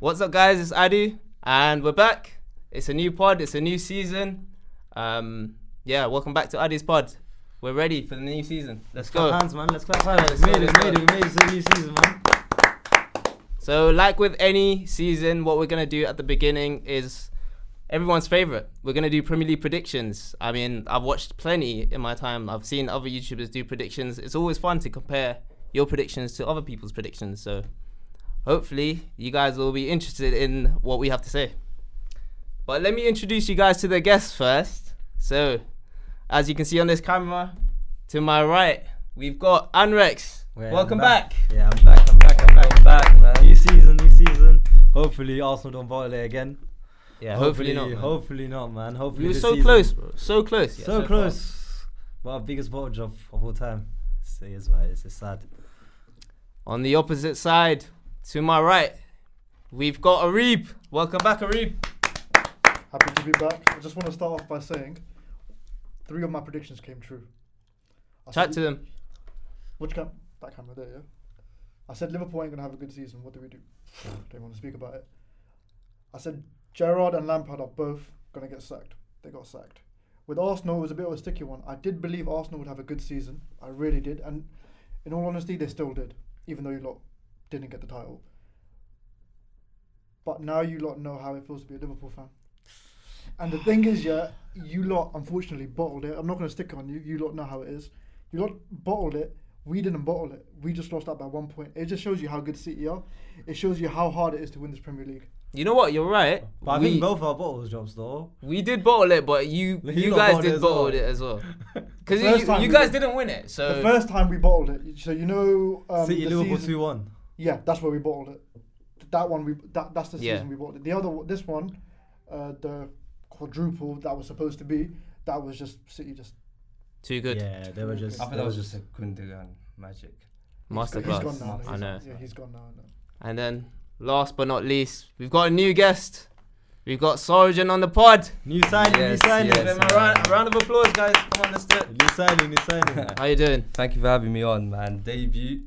What's up, guys? It's Adu, and we're back. It's a new pod. It's a new season. Welcome back to Adu's pod. We're ready for the new season. Let's go. Clap hands, man. Let's clap hands. We made it to the new season, man. So, like with any season, what we're gonna do at the beginning is everyone's favorite. We're gonna do Premier League predictions. I mean, I've watched plenty in my time. I've seen other YouTubers do predictions. It's always fun to compare your predictions to other people's predictions. So, hopefully, you guys will be interested in what we have to say. But let me introduce you guys to the guests first. So, as you can see on this camera, to my right, we've got Unrex. Welcome back. Yeah, I'm back, man. New season. Hopefully, Arsenal don't bottle it again. Yeah, hopefully not. Man. Hopefully not, man. Hopefully we were this so season. close, bro. So close. Yeah, so close. Well, our biggest bottle job of all time. It's sad. On the opposite side, to my right, we've got Arib. Welcome back, Arib. Happy to be back. I just want to start off by saying 3 of my predictions came true. Chat to them. Which camera? That camera there, yeah? I said Liverpool ain't going to have a good season. What do we do? Don't want to speak about it. I said Gerrard and Lampard are both going to get sacked. They got sacked. With Arsenal, it was a bit of a sticky one. I did believe Arsenal would have a good season. I really did. And in all honesty, they still did. Even though you lot didn't get the title. But now you lot know how it feels to be a Liverpool fan. And the thing is, yeah, you lot unfortunately bottled it. I'm not going to stick on you. You lot know how it is. You lot bottled it. We didn't bottle it. We just lost out by 1 point. It just shows you how good City are. It shows you how hard it is to win this Premier League. You know what? You're right. But I think both our bottles jobs, though. We did bottle it, but you guys did bottle it as well. Because you guys didn't win it. So the first time we bottled it. So you know, City Liverpool 2-1. Yeah, that's where we bottled it. That one that's the season we bottled it. The other, this one, the quadruple that was supposed to be, that was just City just too good. Yeah, they were just. I think that was just a Gundogan magic. Masterclass. He's gone now. I know. Yeah, he's gone now. I know. And then, last but not least, we've got a new guest. We've got Sargent on the pod. New signing. Give him a round of applause, guys. Come on, let's do it. New signing. How you doing? Thank you for having me on, man. Debut.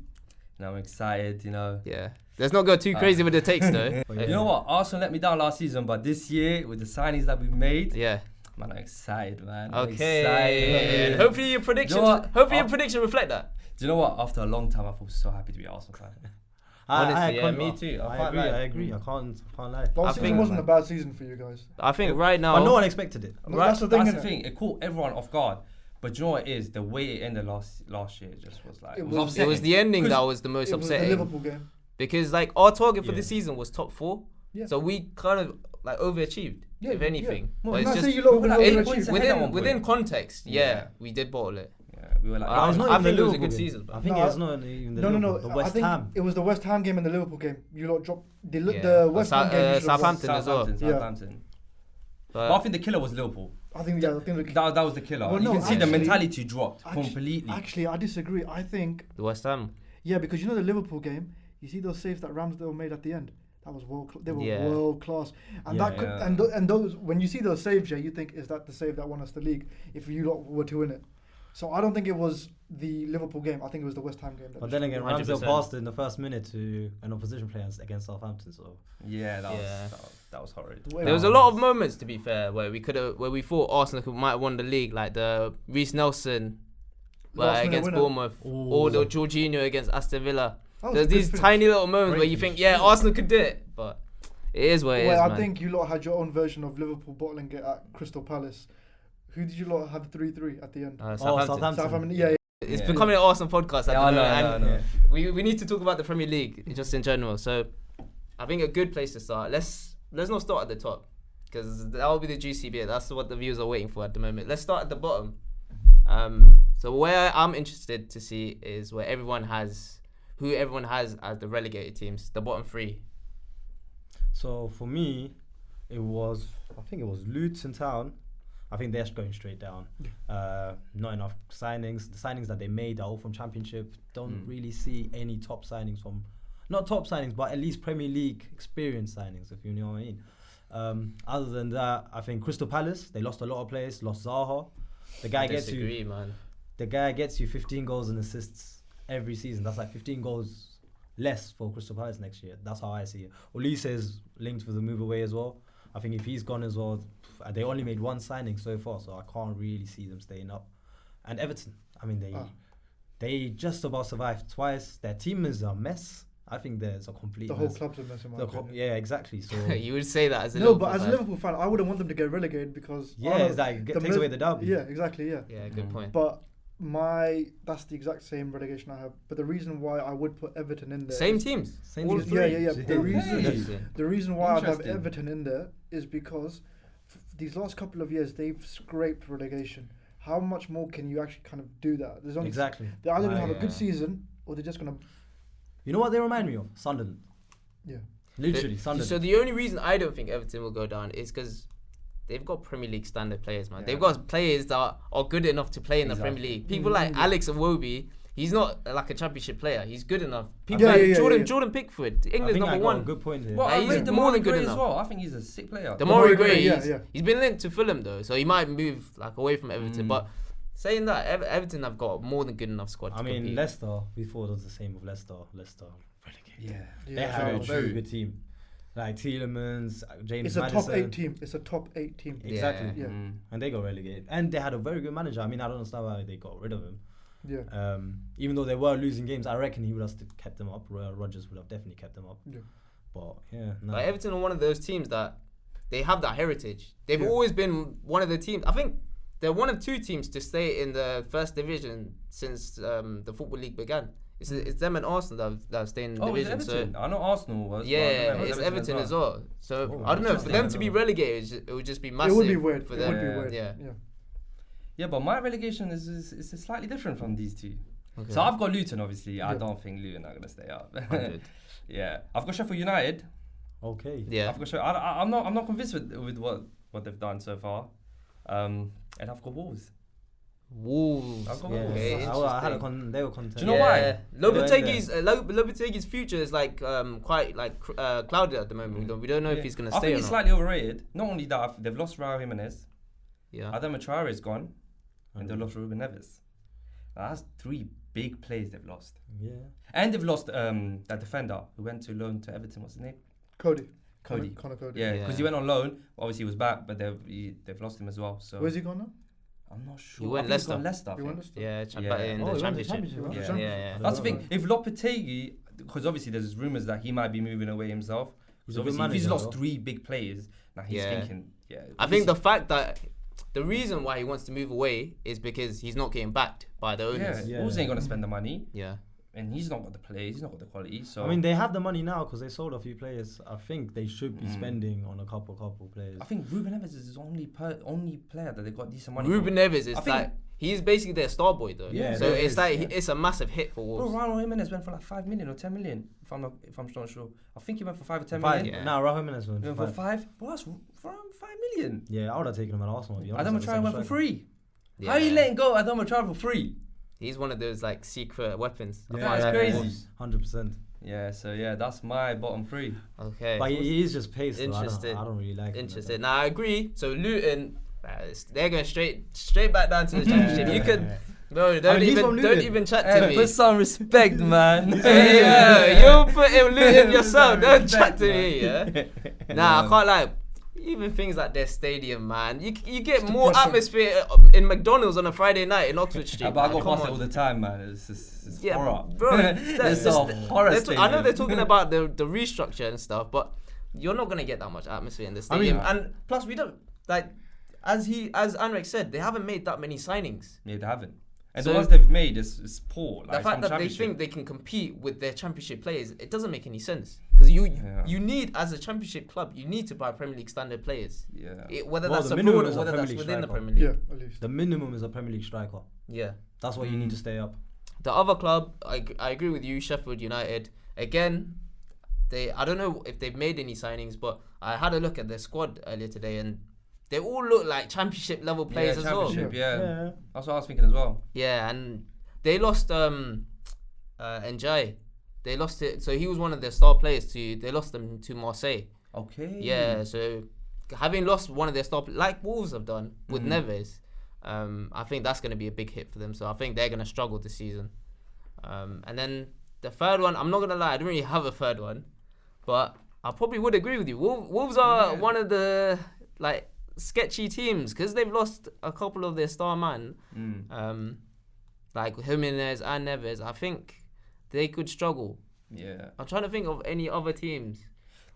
And I'm excited, Yeah. Let's not go too crazy with the takes, though. You know what? Arsenal let me down last season, but this year, with the signings that we've made, yeah. man, I'm excited, man. Okay. And hopefully your predictions. Your prediction reflect that. Do you know what? After a long time, I feel so happy to be an Arsenal fan. Honestly, me too. I agree. I can't lie. Last season wasn't a bad season for you guys. I think right now. But no one expected it. No, that's the thing. That's the thing. It caught everyone off guard. But you know what it is? The way it ended last year just was like... It was the ending that was the most upsetting. It was the Liverpool game. Because like our target for the season was top 4. Yeah. So we kind of like overachieved, if anything. Yeah. But it's just within context, we did bottle it. Yeah, we were like... I think it was a good season. I think it's not even the West Ham. It was the West Ham game and the Liverpool game. You lot dropped the West Ham game. Southampton as well. Southampton. But I think the killer was Liverpool. I think that was the killer. Well, you can see the mentality dropped completely. Actually, I disagree. I think the West Ham. Yeah, because you know the Liverpool game. You see those saves that Ramsdale made at the end. That was they were world class. And and those when you see those saves, you think, is that the save that won us the league? If you lot were to win it. So I don't think it was the Liverpool game. I think it was the West Ham game. But then again, Ramsdale passed in the first minute to an opposition player against Southampton. So that was horrid. There was a lot of moments, to be fair, where we thought Arsenal might have won the league, like the Reece Nelson against Bournemouth, or the Jorginho against Aston Villa. There's these tiny little moments where you think, Arsenal could do it, but it is what it is. Well, I think you lot had your own version of Liverpool bottling it at Crystal Palace. Who did you lot have 3-3 at the end? Southampton. Yeah. It's becoming an Arsenal podcast. I know. We need to talk about the Premier League just in general. So I think a good place to start. Let's not start at the top because that will be the juicy bit. That's what the viewers are waiting for at the moment. Let's start at the bottom. So where I'm interested to see is who everyone has as the relegated teams, the bottom 3. So for me, I think it was Luton Town. I think they're going straight down. Not enough signings. The signings that they made are all from Championship. Don't really see any top signings from, not top signings, but at least Premier League experience signings, if you know what I mean. Other than that, I think Crystal Palace, they lost a lot of players. Lost Zaha. The guy gets you 15 goals and assists every season. That's like 15 goals less for Crystal Palace next year. That's how I see it. Olise is linked with the move away as well. I think if he's gone as well, they only made one signing so far, so I can't really see them staying up. And Everton, I mean, they just about survived twice. Their team is a mess. I think there's a complete The whole mess. club's a mess in my opinion. Yeah, exactly. So You would say that as a No, Liverpool but as a fan. Liverpool fan, I wouldn't want them to get relegated because yeah, it's like the takes mo- away the derby. Yeah, exactly. Yeah. Yeah, good point. But that's the exact same relegation I have. But the reason why I would put Everton in there, Same is- teams. Same All as yeah, three. yeah, yeah. The reason, Interesting. the reason why I'd have Interesting. Everton in there is because these last couple of years they've scraped relegation. How much more can you actually kind of do that? There's only Exactly. They're either gonna have a Yeah. good season or they're just gonna. You know what they remind me of? Sunderland. Yeah. Literally, Sunderland. So the only reason I don't think Everton will go down is because they've got Premier League standard players, man. Yeah. They've got players that are good enough to play in the Premier Exactly. League. People like Alex Iwobi, he's not like a championship player. He's good enough. People Yeah, like yeah, yeah, Jordan yeah. Jordan Pickford, I England's think I number got a one. good point here. Well, Like, I he's rate more Damari than good Gray as enough. well. I think he's a sick player. Damari Gray, yeah. he's been linked to Fulham though, so he might move like away from Everton. Mm. But saying that, Everton have got a more than good enough squad. I to mean, compete. Leicester, we thought it was the same with Leicester. Leicester relegated. Yeah. They Yeah, had a so very good team. Like Tielemans, James It's a Maddison. top 8 team. It's a top 8 team. Exactly. Yeah. Yeah. And they got relegated. And they had a very good manager. I mean, I don't understand why they got rid of him. Yeah. Even though they were losing games, I reckon he would have kept them up. Rodgers would have definitely kept them up. Yeah. But yeah, no. Like Everton are one of those teams that they have that heritage. They've Yeah. always been one of the teams. I think they're one of two teams to stay in the first division since the Football League began. It's them and Arsenal that have stayed in the Oh, it's division. Everton. I know Arsenal was. but I Yeah, don't know if it's Everton as well. So Oh, I don't know. For interesting. them to be I know. relegated, it would just be massive. It would be weird. for It them. would be Yeah. weird. Yeah. Yeah. Yeah, but my relegation is slightly different from these two. Okay. So I've got Luton, obviously. I Yeah. don't think Luton are going to stay up. 100. Yeah. I've got Sheffield United. Okay. Yeah. I've got I'm not convinced with what they've done so far. And I've got Wolves. Wolves. I've got Yeah, Wolves. Okay, I had interesting. they were content. Do you know why? Lopetegui's future is like quite like clouded at the moment. We don't know if he's gonna I stay think or he's not. slightly overrated. Not only that, they've lost Raul Jimenez. Yeah. Adama Traore is gone. And they've lost Ruben Neves. That's 3 big players they've lost. Yeah. And they've lost that defender who went to loan to Everton. What's his name? Cody. Cody. Connor Cody. Yeah, because he went on loan. Obviously, he was back, but they've lost him as well. So Where's he gone now? I'm not sure. He went I think he's gone Leicester. Leicester. I He think. went Leicester? Yeah, Yeah. but in Oh, the he went to championship. Championship. Yeah. Yeah. That's the thing. If Lopetegui, because obviously there's rumours that he might be moving away himself. He's So a good obviously, if he's manager, lost though. 3 big players, now he's Yeah. thinking, yeah. I think the fact that the reason why he wants to move away is because he's not getting backed by the owners. yeah, Wolves ain't gonna spend the money, Yeah. and he's not got the players. He's not got the quality. So I mean, they have the money now because they sold a few players. I think they should be spending on a couple players. I think Ruben Neves is the only player that they got decent money. Ruben Neves is I think- like he's basically their star boy though. Yeah, so that it's is, like yeah. it's a massive hit for Bro, Wolves. Raul Jimenez went for like 5 million or 10 million. If I'm not sure. I think he went for 5 or 10 Five. million. Yeah. Now Raul Jimenez He went went for for five. 5. Bro, that's around 5 million. Yeah, I would have taken him at Arsenal. To be honest, Adama as a Traore went for second free. Yeah. How are you letting go Adama Traore for free? He's one of those like secret weapons. striker. Yeah, it's Like crazy. Wolves. 100%. Yeah, so yeah, that's my bottom 3. Okay. But he is just pace. though. Interested. I don't really like him like Interested. that. Now I agree. So Luton, they're going straight back down to the championship. You could, bro. Don't he's from even Luton. chat to me. Put some respect, man. Hey, yo, you put him Luton yourself. Don't Respect, chat to me. Yeah. Nah, I can't lie. Even things like their stadium, man. You get more atmosphere in McDonald's on a Friday night in Oxford Street. But I man. go Come past it all on. the time, man. It's Yeah, horror. bro. It's That's a just, horror I know stadium. they're talking about the restructure and stuff, but you're not gonna get that much atmosphere in the stadium. mean- and plus, we don't like as Anrek said, they haven't made that many signings. Yeah, they haven't. And So- the ones they've made is poor. Like, The it's fact from that they Championship. think they can compete with their championship players, it doesn't make any sense. Because Yeah. you need, as a championship club, you need to buy Premier League standard players. Yeah. Whether Well, that's the minimum abroad is or a whether Premier that's League within the striker. Premier League. Yeah, at least. The minimum is a Premier League striker. Yeah. That's what you need to stay up. The other club, I agree with you, Sheffield United. Again, I don't know if they've made any signings, but I had a look at their squad earlier today, and they all look like championship level players as well. Championship, yeah. That's what I was thinking as well. Yeah, and they lost Njai. They lost it, so he was one of their star players. They lost him to Marseille. Okay. Yeah, so having lost one of their star, like Wolves have done with Mhm. Neves, I think that's going to be a big hit for them. So I think they're going to struggle this season. And then the third one, I'm not gonna lie, I don't really have a third one, but I probably would agree with you. Wolves are one of the like sketchy teams because they've lost a couple of their star man, like Jimenez and Neves. I think they could struggle. Yeah. I'm trying to think of any other teams.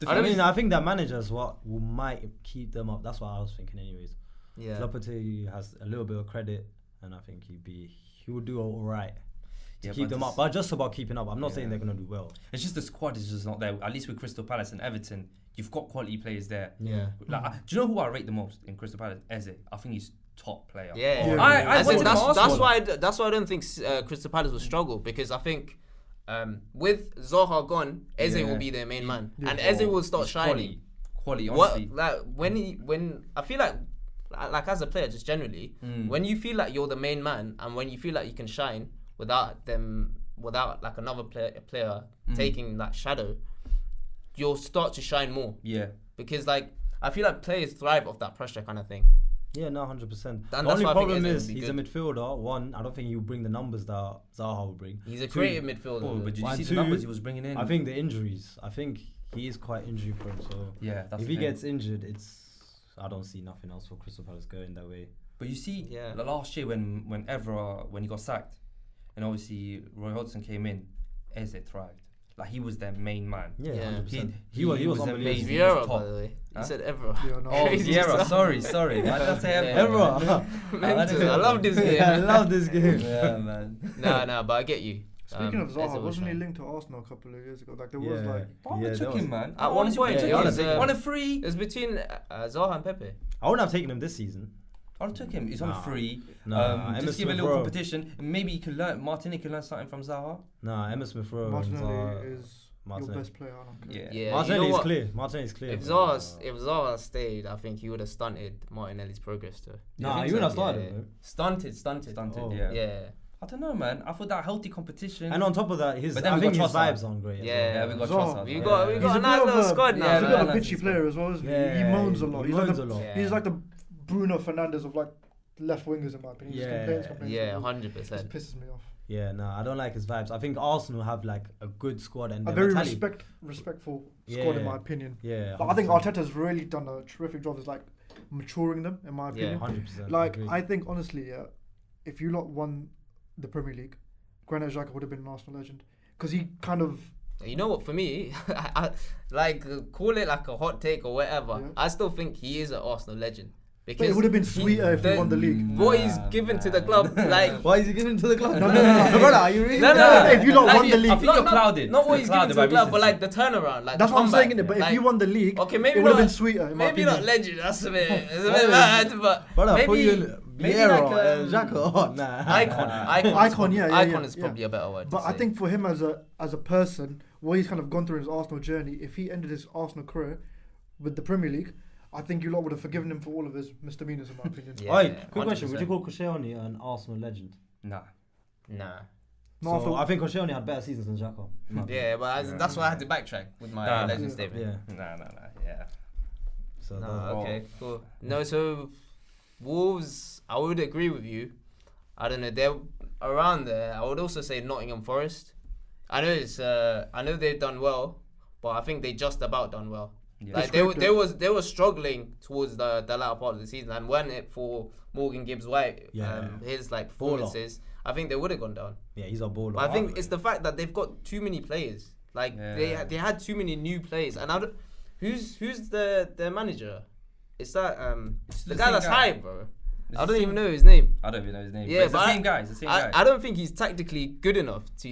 I think that manager's what might keep them up. That's what I was thinking, anyways. Yeah. Lopetegui has a little bit of credit, and I think he will do all right to keep them but up. But just about keeping up, I'm not saying they're gonna do well. It's just the squad is just not there. At least with Crystal Palace and Everton, you've got quality players there. Yeah. Like, do you know who I rate the most in Crystal Palace? Eze. I think he's top player. Yeah. Yeah. I think that's why. why I don't think Crystal Palace will struggle because I think with Zaha gone, Eze will be their main man, and Eze will start shining. Quality, honestly. When I feel like as a player, just generally, when you feel like you're the main man, and when you feel like you can shine without like another player taking that shadow, you'll start to shine more. Yeah. Because like I feel like players thrive off that pressure kind of thing. Yeah, no, 100%. And The only that's why I think problem Eze is will be he's a good. midfielder. One, I don't think he'll bring the numbers that Zaha will bring. He's a Two, creative midfielder. Oh, but did you One, see two, the numbers he was bringing in? I think the injuries. I think he is quite injury prone. So Yeah, that's if the he thing. gets injured, I don't see nothing else for Crystal Palace going that way. But you see, Yeah. the last year when Evra when he got sacked, and obviously Roy Hodgson came in, Eze thrived. Like he was their main man. Yeah, Yeah. 100%. He was was unbelievable. amazing. Vieira, He's by top. the way. Huh? You said Evra. Yeah, no. Oh, Crazy Vieira, stuff. sorry. Why did I say Yeah. Evra? Evra. I love this game. Yeah, I love this game. Yeah, man. No, but I get you. Speaking of Eze Zaha, will wasn't he shine. linked to Arsenal a couple of years ago? Like there was Yeah. like Why Yeah, we took that him, man? At one point, it was, on a free. It was between Zaha and Pepe. I wouldn't have taken him this season. I took him. He's on Nah. free. Nah, Emma Just give a Smith little Rowe. competition. Maybe he can learn. Martinez can learn something from Zaha. Nah, Emma Smith Rowe. Martinelli is your Martinelli. best player. I don't care. Yeah. Yeah, Martinelli you know is what? clear. Martinelli is clear. If Zaha stayed, I think he would have stunted Martinelli's progress too. Nah, think you wouldn't have so? started Yeah. him. Stunted. Stunted. Oh. Yeah. Yeah. I don't know, man. I thought that healthy competition. And on top of that, But then I we think got his Trossard. vibes aren't great. as Yeah. Yeah, we got Zaha. Trossard. We man. got He's a a nice bit of little a- squad He's now. a bit of a Yeah. bitchy player as well, isn't he? He Yeah, moans a lot. he He's like moans the, a lot. Yeah. he's like the Bruno Fernandes of like left wingers in my opinion. He Yeah. just complains. Yeah, It 100%. pisses me off. Yeah, no, I don't like his vibes. I think Arsenal have like a good squad and A their very mentality- respectful squad in Yeah. my opinion. Yeah, But I think 100%. Arteta's really done a terrific job of like maturing them in my opinion. 100%. Like agree. I think honestly, if you lot won the Premier League, Granit Xhaka would have been an Arsenal legend because he kind of You know what? For me, call it like a hot take or whatever. Yeah. I still think he is an Arsenal legend But because it would have been sweeter if he won the league. What he's given to the club, like Why is he giving to the club? No, brother, are you really? No, no. If you lot Like, won the league, I think you're clouded. not what You're he's given to clouded the by club, but recency. like the turnaround, like that's the what I'm saying. comeback. Innit? But Like, if you won the league, okay, maybe it would have not- been sweeter. In my maybe opinion. not legend. That's a bit, it's a bit mad, but Brother, maybe put you in maybe Vieira, like, Xhaka. Oh, nah. icon, yeah, icon yeah, is yeah. probably a better word. But to I say. think for him as a person, what he's kind of gone through in his Arsenal journey, if he ended his Arsenal career with the Premier League, I think you lot would have forgiven him for all of his misdemeanors, in my opinion. Yeah, Oi, quick question. Would you 100%. call Koscielny an Arsenal legend? Nah. Nah. No, So I thought- I think Koscielny had better seasons than Xhaka. in my opinion. Yeah, but that's why I had to backtrack with my Nah. legend Yeah. statement. Yeah. Nah. Yeah. So No, that- okay, cool. No, so Wolves, I would agree with you. I don't know, they're around there. I would also say Nottingham Forest. I know they've done well, but I think they just about done well. Yeah. Like they were struggling towards the latter part of the season, and weren't it for Morgan Gibbs White, Yeah. his like Baller. performances, I think they would have gone down. Yeah, he's a baller. But I think it's the fact that they've got too many players. Like Yeah. they had too many new players, and I don't, who's their manager? It's that It's the the guy same that's guy. high, bro. It's I the don't same- even know his name. I don't even know his name. Yeah, but it's the but same guy. It's the same guy. I don't think he's tactically good enough to.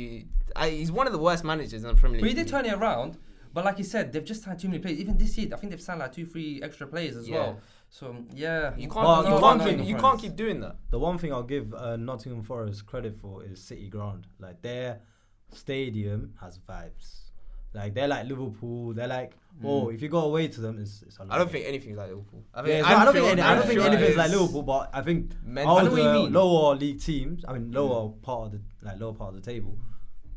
He's one of the worst managers in the Premier League. But he did turn it around. But like you said, they've just signed too many players. Even this year, I think they've signed like 2-3 extra players as Yeah. well. So yeah, You Well, can't. you You can't can't. keep- You can't keep doing that. the one thing I'll give Nottingham Forest credit for is City Ground. Like their stadium has vibes. Like they're like Liverpool. They're like if you go away to them, it's a lot. I don't think anything's like Liverpool. I don't think Anfield anything's is like Liverpool, but I think mental. all I know what you the mean. lower league teams, lower part of the table,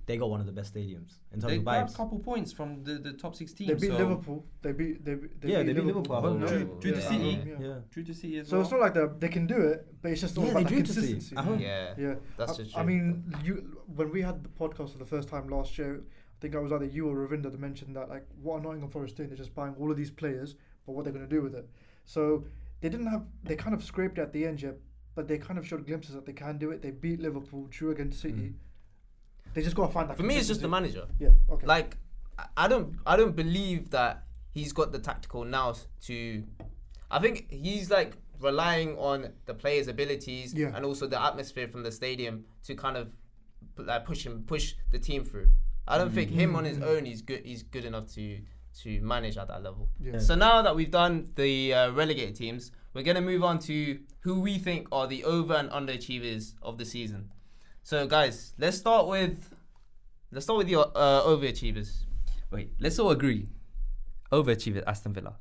they got one of the best stadiums in terms They of grabbed a vibes. couple points from the top 16. They beat so Liverpool. They beat Liverpool at home. Drew the Yeah, City. at home, yeah. Drew to City as So well. it's not like they can do it, but it's just all Yeah, about they the drew to see. consistency. At home. Yeah, Yeah, that's just I true. mean, when we had the podcast for the first time last year, I think I was either you or Ravinder that mentioned that like what are Nottingham Forest doing? They're just buying all of these players, but what they're going to do with it? So they kind of scraped at the end yet, but they kind of showed glimpses that they can do it. They beat Liverpool, drew against City. They just got to find that. For me, it's just the consistency. manager. Yeah. Okay. Like, I don't believe that he's got the tactical nous to. I think he's like relying on the players' abilities and also the atmosphere from the stadium to kind of like push the team through. I don't think him on his own he's good enough to manage at that level. Yeah. So now that we've done the relegated teams, we're gonna move on to who we think are the over and underachievers of the season. So guys, let's start with your overachievers. Wait, let's all agree. Overachievers, Aston Villa.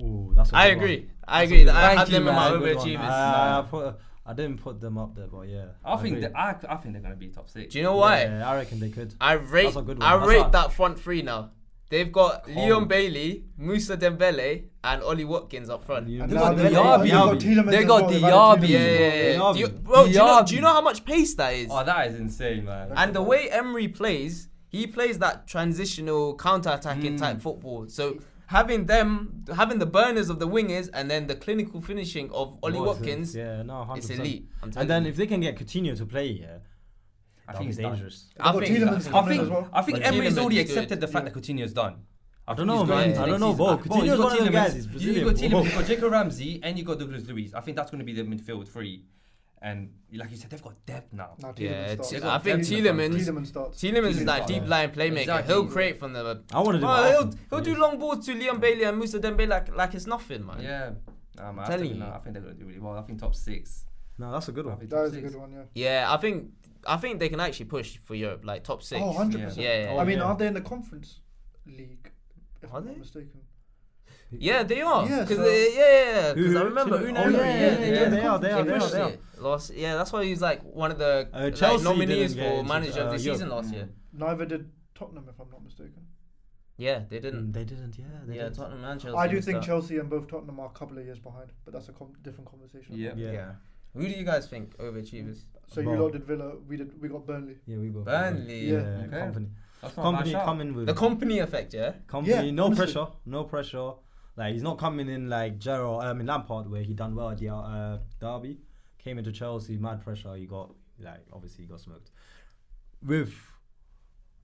Ooh, that's. I agree. I agree. I Thank have you, them in my man. overachievers. I didn't put them up there, but yeah. I think agree. I think they're gonna be top 6. Do you know why? Yeah, I reckon they could. I rate That's a good one. rate that front three now. They've got Leon Bailey, Musa Dembele, and Ollie Watkins up front. And And you- now got they've Diaby. Tielemans They as got well. They've added Diaby. Tielemans Yeah, as well. yeah, yeah. Diaby. Do you Diaby. know how much pace that is? Oh, that is insane, man. And the way Emery plays, he plays that transitional counter-attacking type football. So having the burners of the wingers and then the clinical finishing of Ollie Watkins, Yeah, no, 100%. it's elite. I'm telling And then you. if they can get Coutinho to play, yeah, I that'll think be it's done. dangerous. I They've got think Tielemans that- coming as well. I think But Emery's Tielemans already is good. accepted the fact that Coutinho's done. I don't know, He's man. going into I don't next know, season. bro. Bro, Coutinho's you've got one of the Tielemans, guys. He's You've Brazilian. got Tielemans, bro. you've got Jacob Ramsey, and you've got Douglas Luiz. I think that's going to be the midfield three. And like you said, they've got depth now. Now Yeah, Tielemans starts. I think Tielemans starts. Tielemans is Tielemans that starts. deep line playmaker. Exactly. He'll create from the. I wanted him. Oh, at he'll Arsenal. do long balls to Leon Bailey and Musa Dembele like it's nothing, man. Yeah. Nah, man, telling you. I think they're going to do really well. I think top 6. No, that's a good I one. think That top is a 6. good one, yeah. Yeah, I think they can actually push for Europe, like top 6. Oh, 100%. Yeah, yeah. I mean, yeah. aren't they in the Conference League? If Are I'm they? not mistaken. Yeah, they are. Yeah, Because so- because I Who? remember Tielemans? Unai Oh, Emery, yeah, they are. They pushed They are. it. Lost. Yeah, that's why he's like one of the like, Chelsea nominees didn't get for into, manager of the Europe. season last year. Neither did Tottenham, if I'm not mistaken. Yeah, they didn't. They didn't. Yeah, they Yeah, didn't. Tottenham and Chelsea. I do missed think out. Chelsea and both Tottenham are a couple of years behind, but that's a different conversation. Yeah. Yeah. Who do you guys think overachievers? So you Bro. lot did Villa, we got Burnley. Yeah, we both. Burnley. Yeah. Okay. Company. That's not a bad Company shout. coming with The company effect, yeah. company. Yeah, No honestly. pressure. No pressure. Like he's not coming in like Gerrard. In Lampard where he done well at the Derby. Came into Chelsea, mad pressure. He got obviously he got smoked. With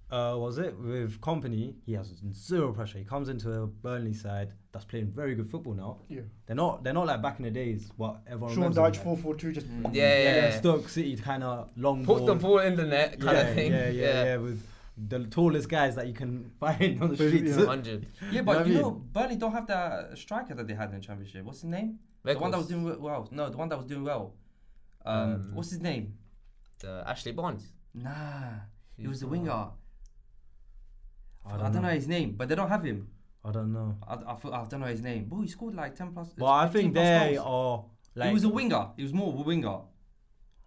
with Company, he has zero pressure. He comes into a Burnley side that's playing very good football now. Yeah. They're not like back in the days what everyone Sean remembers. Dyche them, 4-4-2 just. Yeah. Stoke City kind of long Put the ball. ball in the net kind of thing. Yeah, with the tallest guys that you can find on the But, streets. yeah. 100. Yeah, know but what I you mean? know, Burnley don't have that striker that they had in the Championship. What's his name? The one that was doing well. No, the one that was doing well. What's his name? Ashley Barnes. Nah, he was the winger. I don't don't know his name, but they don't have him. I don't know. I don't know his name. Boy, he scored like 10 plus. But I 15 think plus they goals. are like. He was a winger. He was more of a winger.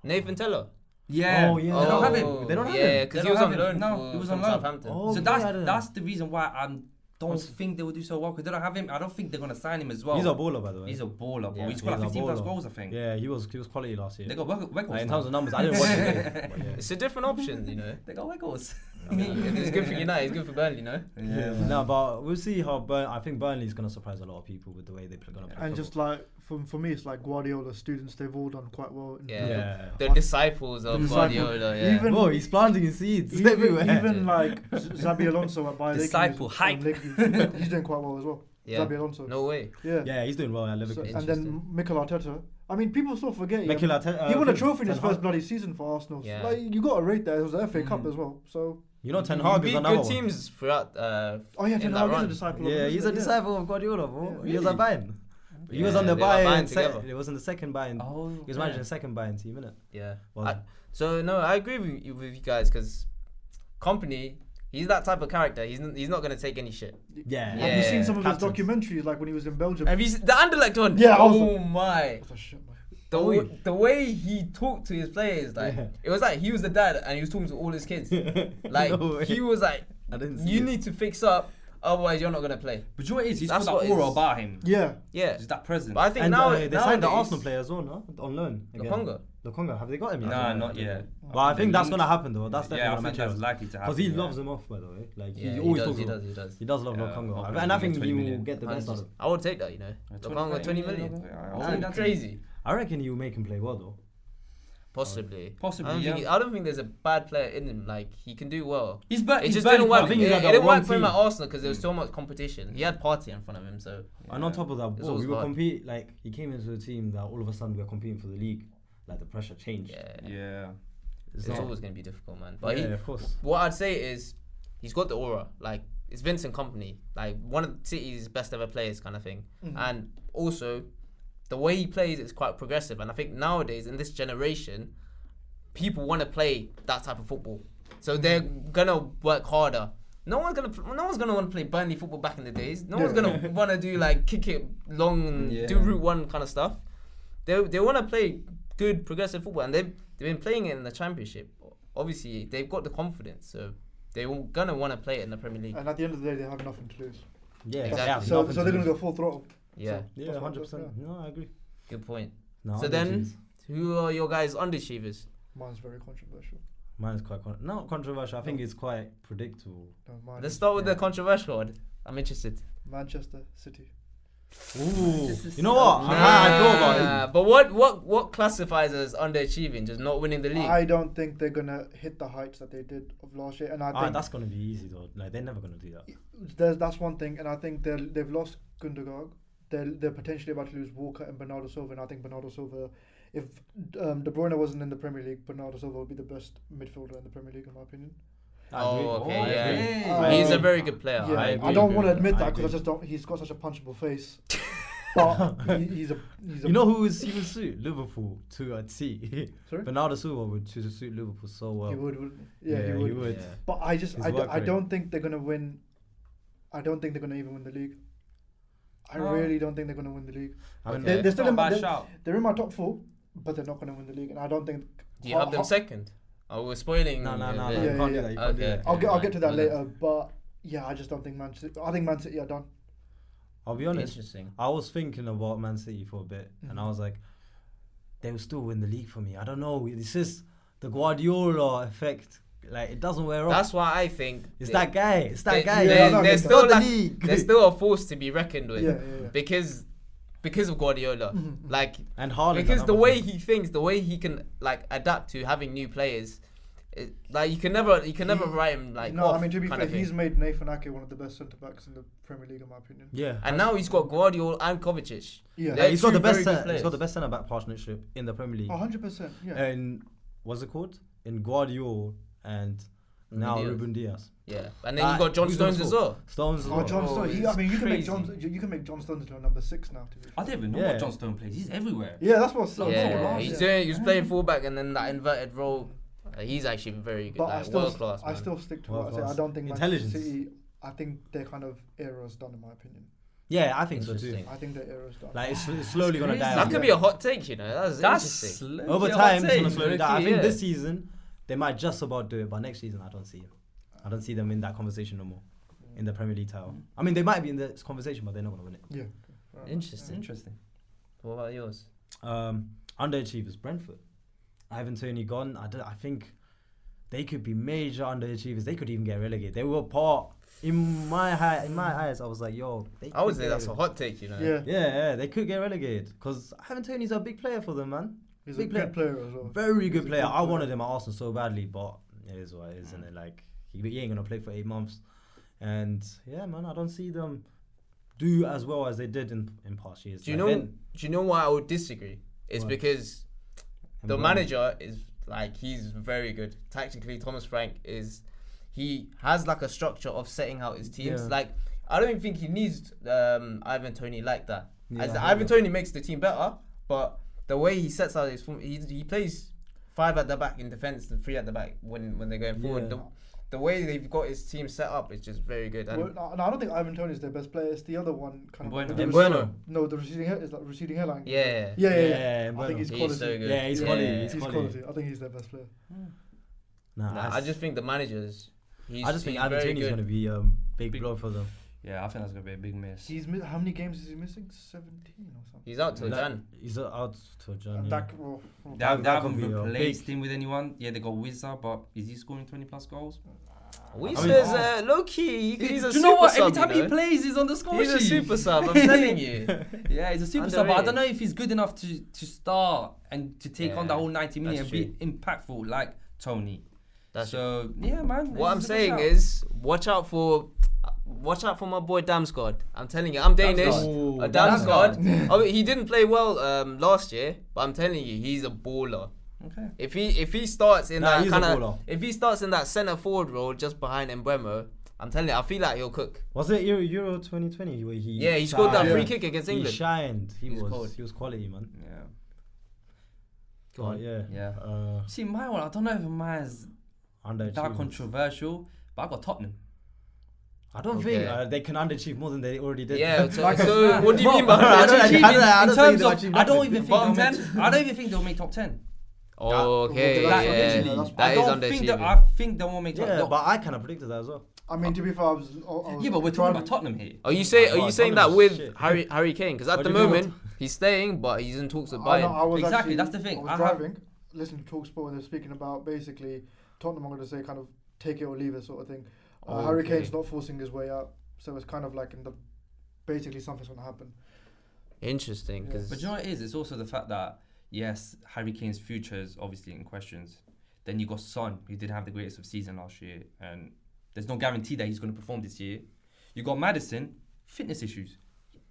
Nathan Teller. Yeah. Oh, yeah. They don't have him. They don't have Yeah, him. because They he was don't on have loan. him. No, he was from on loan. Southampton. Oh, So okay, I don't know. that's the reason why I don't think they will do so well because they don't have him. I don't think they're gonna sign him as well. He's a baller, by the way. He's a baller, bro. Yeah, He scored like he's a 15 plus baller. goals, I think. Yeah, he was quality last year. They got Weghorst Like, in now. terms of numbers, I didn't watch him. But yeah. It's a different option, you know. They got Weghorst. If it's good for United, it's good for Burnley, no? Yeah. No, but we'll see how I think Burnley's gonna surprise a lot of people with the way they're gonna play. And just like for me, it's like Guardiola students. They've all done quite well. In Yeah. yeah. The disciples of The disciple. Guardiola, yeah. Even- Bro, he's planting seeds everywhere. Even like Xabi Alonso at Bayern Disciple hype. He's doing quite well as well. Yeah. Xabi Alonso. No way. Yeah. Yeah, he's doing well at So, Liverpool. and then Mikel Arteta. I mean, people still forget. Mikel Arteta, he won a trophy in his Ten Hag. first bloody season for Arsenal. Yeah. Like you got to rate that. It was the FA Cup as well. So. You know, Ten You Hag is beat another good one. teams throughout. Oh yeah, in Ten that Hag is a run. disciple. of Yeah, him, he's isn't a he? disciple of Guardiola, bro. Yeah, He was at really? Bayern. He Yeah, was on the they were Bayern Bayern. together. It was in the second Bayern. Oh, He was managing the second Bayern team, innit? Yeah. Well, So no, I agree with you guys because Company, he's that type of character. He's not gonna take any shit. yeah. Have you seen Yeah. some of his Captains. documentaries, like when he was in Belgium? Have you seen the Anderlecht one? Yeah, I was- Oh my. That's a shit, man. the way he talked to his players, like Yeah. it was like he was the dad and he was talking to all his kids. Like No way. he was like, I didn't see you it. need to fix up, otherwise you're not gonna play. But you know what it is? He's got That's that what aura is- about him. Yeah. Yeah, Just that presence. but I think And now they signed the nowadays- Arsenal player as well, no? On loan. again. Lokonga. Lokonga. Have they got him yet? Nah, not yet. But I think that's Linked. gonna happen though. That's definitely Yeah, I gonna think match that's up. likely to happen. Because he yeah. loves him off, by the way. Like Yeah, he always does, talks he about. does, he does. He does love Yeah, Lokonga, hopefully and I he think gets he 20 will million. get the best out of him. I would take that, you know. 20 Lokonga, 20 million. Yeah, I'll That's take that. crazy. I reckon he will make him play well though. Possibly. Possibly, I don't think there's a bad player in him. Like he can do well. He's It he's just barely didn't work. I think It, he's had the didn't wrong work for him team. at Arsenal because there was so much competition. He had Partey in front of him, so And on top of that, It's bro, always we were hard. compete. Like he came into a team that all of a sudden we were competing for the league. Like the pressure changed. yeah, Yeah. It's it's not- always gonna be difficult, man. But yeah, he, of course. what I'd say is, he's got the aura. Like it's Vincent Kompany, like one of City's best ever players, kind of thing. And also, the way he plays is quite progressive. And I think nowadays in this generation, people want to play that type of football, so they're gonna work harder. No one's gonna want to play Burnley football back in the days. No one's gonna want to do like kick it long and do route one kind of stuff. They want to play good progressive football, and they've been playing it in the Championship. Obviously, they've got the confidence, so they're gonna want to play it in the Premier League. And at the end of the day, they have nothing to lose. Yeah, Exactly. yeah. So nothing they're to gonna lose. go full throttle. Yeah, Yeah, That's what- 100%. No, I agree. good point. No, So I'm then- with you. Who are your guys' underachievers? Mine's very controversial. Mine is quite not controversial. I think it's quite predictable. No, mine Let's is start with the controversial one. I'm interested. Manchester City. Ooh, you know what? I thought about it. But what classifies as underachieving? Just not winning the league? I don't think they're gonna hit the heights that they did of last year, and I think That's gonna be easy though. Like they're never gonna do that. that's one thing. And I think they've lost Gundogan. They're potentially about to lose Walker and Bernardo Silva, and I think Bernardo Silva, if De Bruyne wasn't in the Premier League, Bernardo Silva would be the best midfielder in the Premier League in my opinion. I agree. Oh, okay, I yeah. agree. He's a very good player. Yeah, I I, agree. don't want to agree. admit I that because I agree. just don't. He's got such a punchable face. But he's a. You know who he would suit Liverpool to a T. Sorry? Bernardo Silva would suit Liverpool so well. He would, wouldn't he? Yeah, he would. Yeah. But I just, His I work rate. don't think they're gonna win. I don't think they're gonna even win the league. I No. really don't think they're gonna win the league. I mean, They're still Not a in my, bad they're, shout. they're in my top four, but they're not gonna win the league. And I don't think. Do you have them second? Oh, we're spoiling. no. a Yeah, You bit. can't do yeah. that. You can't do Okay. that. I'll get to that Right. later. But yeah, I just don't think Man City. I think Man City are done. I'll be honest. Interesting. I was thinking about Man City for a bit, and I was like, they will still win the league for me. I don't know. It's just the Guardiola effect. Like it doesn't wear off. That's why I think It's that guy. It's that they- guy. Yeah, they're, no, they're it's still not the like, league. they're still a force to be reckoned with. Yeah. because of Guardiola. Mhm. Like And Haaland. because the another way thing. he thinks, the way he can like adapt to having new players, like you can never write him like no, off, I mean to be kind fair, of thing. he's made Nathan Ake one of the best centre backs in the Premier League, in my opinion. Yeah. And now he's got Guardiola and Kovacic. Yeah, They're He's got two the best. very good He's players. got the best centre back partnership in the Premier League. 100%. Yeah. And what's it called? In Guardiola and now Diaz. Ruben Diaz. Yeah, and then you got John who's gonna Stones as score? well. Stones as Oh, well. John Oh, Stones. it's I mean, you crazy. can make John Stones into a number 6 now. To be I fair. don't even know Yeah. what John Stone plays. He's everywhere. Yeah, that's what's so Yeah, last he's year. doing. He was playing fullback and then that inverted role. He's actually very good, But I like still, world class. I still stick to what I say. World-class. I don't think Manchester Intelligence. City. I think their kind of era is done, in my opinion. Yeah, I think so too. Interesting. I think their era is done. Like it's slowly gonna die. That out. could be a hot take, you know. That's interesting. Over yeah, time, I'd it's say. gonna slowly die. I Low-key, think yeah. this season they might just about do it, but next season I don't see it. I don't see them in that conversation no more in the Premier League title. I mean, they might be in this conversation, but they're not gonna win it. Yeah. Fair enough. Interesting. Interesting. What about yours? Underachievers, Brentford. Ivan Toney gone. I think they could be major underachievers. They could even get relegated. They were part in my eyes. I was like, yo, they I would could say get that's a relegated. hot take, you know. Yeah. Yeah, they could get relegated because Ivan Toney's a big player for them, man. He's Big a good player as well. Very He's good a player. good I player. wanted him at Arsenal so badly, but it is what it is, isn't it? Like he ain't gonna play for 8 months, and yeah, man, I don't see them do as well as they did in past years. Do you Like, know? then- Do you know why I would disagree? It's Why? because the Why? manager is like he's very good tactically. Thomas Frank he has like a structure of setting out his teams. Yeah. Like I don't think he needs Ivan Toney like that. Yeah, As I heard Ivan that. Toney makes the team better, but the way he sets out his form, he plays 5 at the back in defense and 3 at the back when they're going forward. Yeah. the way they've got his team set up is just very good. And Well, no, I don't think Ivan Toney is their best player. It's the other one. Bueno. The Bueno. No, the receding hair is that receding hairline. yeah, Yeah. I Bueno. think he's he's quality. so good. Yeah, he's quality. He's quality. I think he's their best player. Nah, I just think the managers. I just think he's Ivan very Toney is good. going to be big blow for them. Yeah, I think that's gonna be a big miss. How many games is he missing? 17 or something. He's out till Jan. He's out to Jan. And Yeah. that, They That haven't could be a replaced big- him with anyone. Yeah, they got Wizard, but is he scoring 20 plus goals? We I mean- says low key. He's a Do super you know what? sub. Every time you he know? plays, he's on the score He's a sheet. super sub. I'm telling you. Yeah, he's a super sub. But I Underrated. don't know if he's good enough to start and to take on the Yeah, whole 90 minutes and that's be impactful like Tony. That's so yeah, man. What I'm this is a good saying shout. is, watch out for my boy Damsgaard. I'm telling you, I'm Danish. Ooh, Damsgaard. Oh, he didn't play well last year, but I'm telling you, he's a baller. Okay. If he starts in that he's a kind baller. of if he starts in that centre forward role just behind Mbeumo, I'm telling you, I feel like he'll cook. Was it Euro 2020 where he? Yeah, he scored that shined? free kick against He England. shined. He He's cold. was quality, man. Yeah. Go on. Yeah. Yeah. See, my one, I don't know if mine's that Underachievers. controversial, but I got Tottenham. I don't Okay. think they can underachieve more than they already did. Yeah. So, Like so what do you Well, mean by I don't- that? I don't- I in don't terms think they'll of, achieve I don't nothing. even think Bottom they'll 10? make, I don't even think they'll make top 10. Oh, okay. Well, Yeah, that's- yeah. that's- That I is don't think that. underachieving. I think they won't make top. Yeah, no. but I kind of predicted that as well. I mean, to be fair, I was Yeah, but we're talking driving- about Tottenham here. Are you Oh, saying that Tottenham's with shit. Harry Kane? Because at What the do you mean? moment he's staying, but he's in talks with I know, Bayern. I was Exactly, actually- that's the thing. I was I have- driving, listening to TalkSport, and they're speaking about basically Tottenham. I'm going to say kind of take it or leave it sort of thing. Harry Okay. Kane's not forcing his way out, so it's kind of like basically something's going to happen. Interesting, Yeah. because But you know what it is? It's also the fact that yes, Harry Kane's future is obviously in questions. Then you got Son, who didn't have the greatest of season last year, and there's no guarantee that he's going to perform this year. You got Maddison, fitness issues.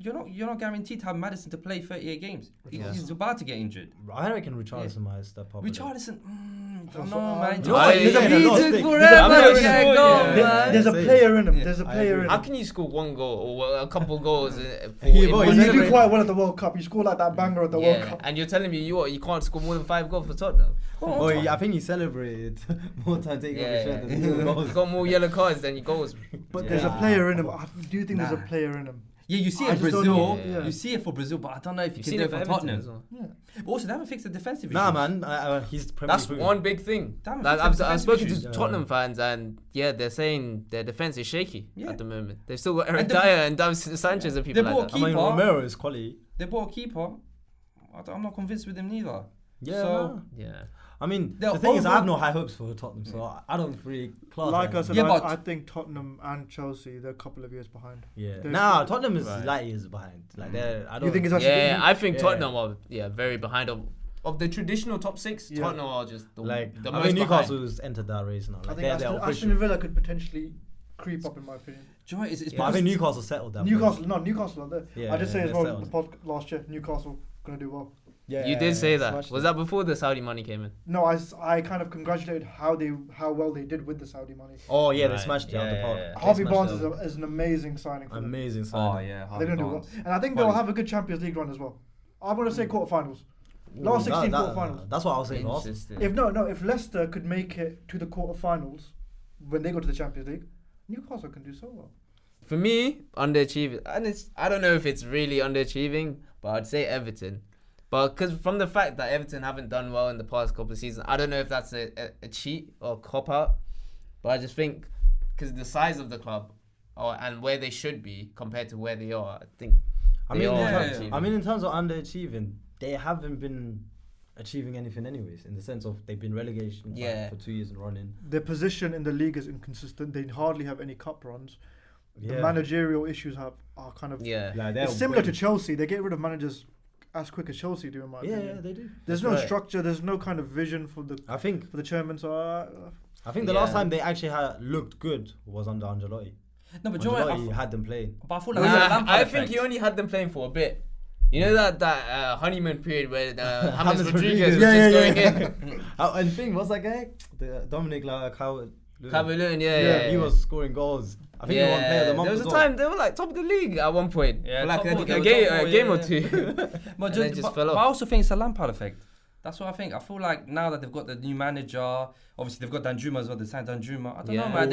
You're not guaranteed to have Maddison to play 38 games. Yeah. He's about to get injured. I reckon Richarlison might step up. Richarlison, I don't So, know, man. you know what, he's getting a lot of He stick. took I'm forever not to sure, get yeah. goal, There- man. There's a Same. player in him. Yeah, There's a I player agree. in how him. can you score one goal or a couple goals? For He in was- one You he's do season? quite well at the World Cup. You score like that banger at the World Yeah, Cup. and you're telling me you can't score more than 5 goals for Tottenham? Oh, I think he celebrated more time taking off his shirt than he You goals. got more yellow cards than your goals. But there's a Yeah. player in him. I do think there's Nah. a player in him. Yeah, you see I it just in don't Brazil. know, yeah. You see it for Brazil, but I don't know if you You've can seen do it it for for Everton Tottenham. as well. Yeah. But also, they haven't fixed the defensive Nah, issues. man, he's Premier That's League one big thing. Damn, Like, fix I've the spoken defensive to issues. Tottenham fans, and yeah, they're saying their defense is shaky Yeah. at the moment. They've still got Eric And the- Dyer and David Sanchez and people They like bought that. I mean, keeper. Romero is quality. They bought a keeper. I'm not convinced with him neither. Yeah. So- nah. Yeah. I mean, They're the thing is, I have over- no high hopes for Tottenham, so I don't really class. Like them. I said, Yeah, but- I think Tottenham and Chelsea, they're a couple of years behind. Yeah. They're- Nah, Tottenham is Right. light years behind. Like they're. I don't. You think it's actually Yeah, I think Yeah. Tottenham are very behind of the traditional top 6. Yeah. Tottenham are just the like? the I most think behind. Newcastle's entered that race now. I Like think they're Aston official. Villa could potentially creep up, in my opinion. Do you know what? It's But I think Newcastle settled that. Newcastle are there. Yeah, I did say yeah, as well they're in the podcast last year, Newcastle gonna do well. Yeah, You did say that. smashed Was it. that before the Saudi money came in? No, I kind of congratulated how well they did with the Saudi money. Oh yeah, they Right. smashed it out the Yeah, park. yeah, yeah. Harvey They Barnes smashed is an amazing signing for them. Amazing Oh signing. yeah, They're gonna do well, Barnes. and I think they'll have a good Champions League run as well. I'm gonna say quarterfinals. Last 16 quarterfinals. That's what I was saying last. Interesting. If Leicester could make it to the quarterfinals when they go to the Champions League, Newcastle can do so well. For me, underachieving, and I don't know if it's really underachieving, but I'd say Everton. But because from the fact that Everton haven't done well in the past couple of seasons, I don't know if that's a cheat or a cop out. But I just think because the size of the club and where they should be compared to where they are, I think I they mean, are yeah. underachieving. I mean, in terms of underachieving, they haven't been achieving anything anyways. In the sense of they've been relegation Yeah. for 2 years and running. Their position in the league is inconsistent. They hardly have any cup runs. Yeah. The managerial issues are kind of. yeah. Like, they're It's similar to way- Chelsea. They get rid of managers as quick as Chelsea do, in my Yeah, opinion. yeah, they do. There's That's no right. structure. There's no kind of vision for the I think chairman. So the last Yeah. time they actually looked good was under Ancelotti. No, but do you know what? Ancelotti had them playing. But I feel like it's a Nah, Lampard I effect. think he only had them playing for a bit. You know that honeymoon period where James James Rodriguez was Rodriguez. just Yeah, going in. And thing, what's that guy? The Dominic Calvert. Calvert-Lewin, yeah. He was scoring goals. I think he won player of the month. There was as a well. time they were like top of the league at one point. Yeah, For like top four, they a were game, top four, a game yeah, or yeah. two. But, And then just fell but off. I also think it's a Lampard effect. That's what I think. I feel like now that they've got the new manager, obviously they've got Danjuma as well. They signed Danjuma. I don't know, man.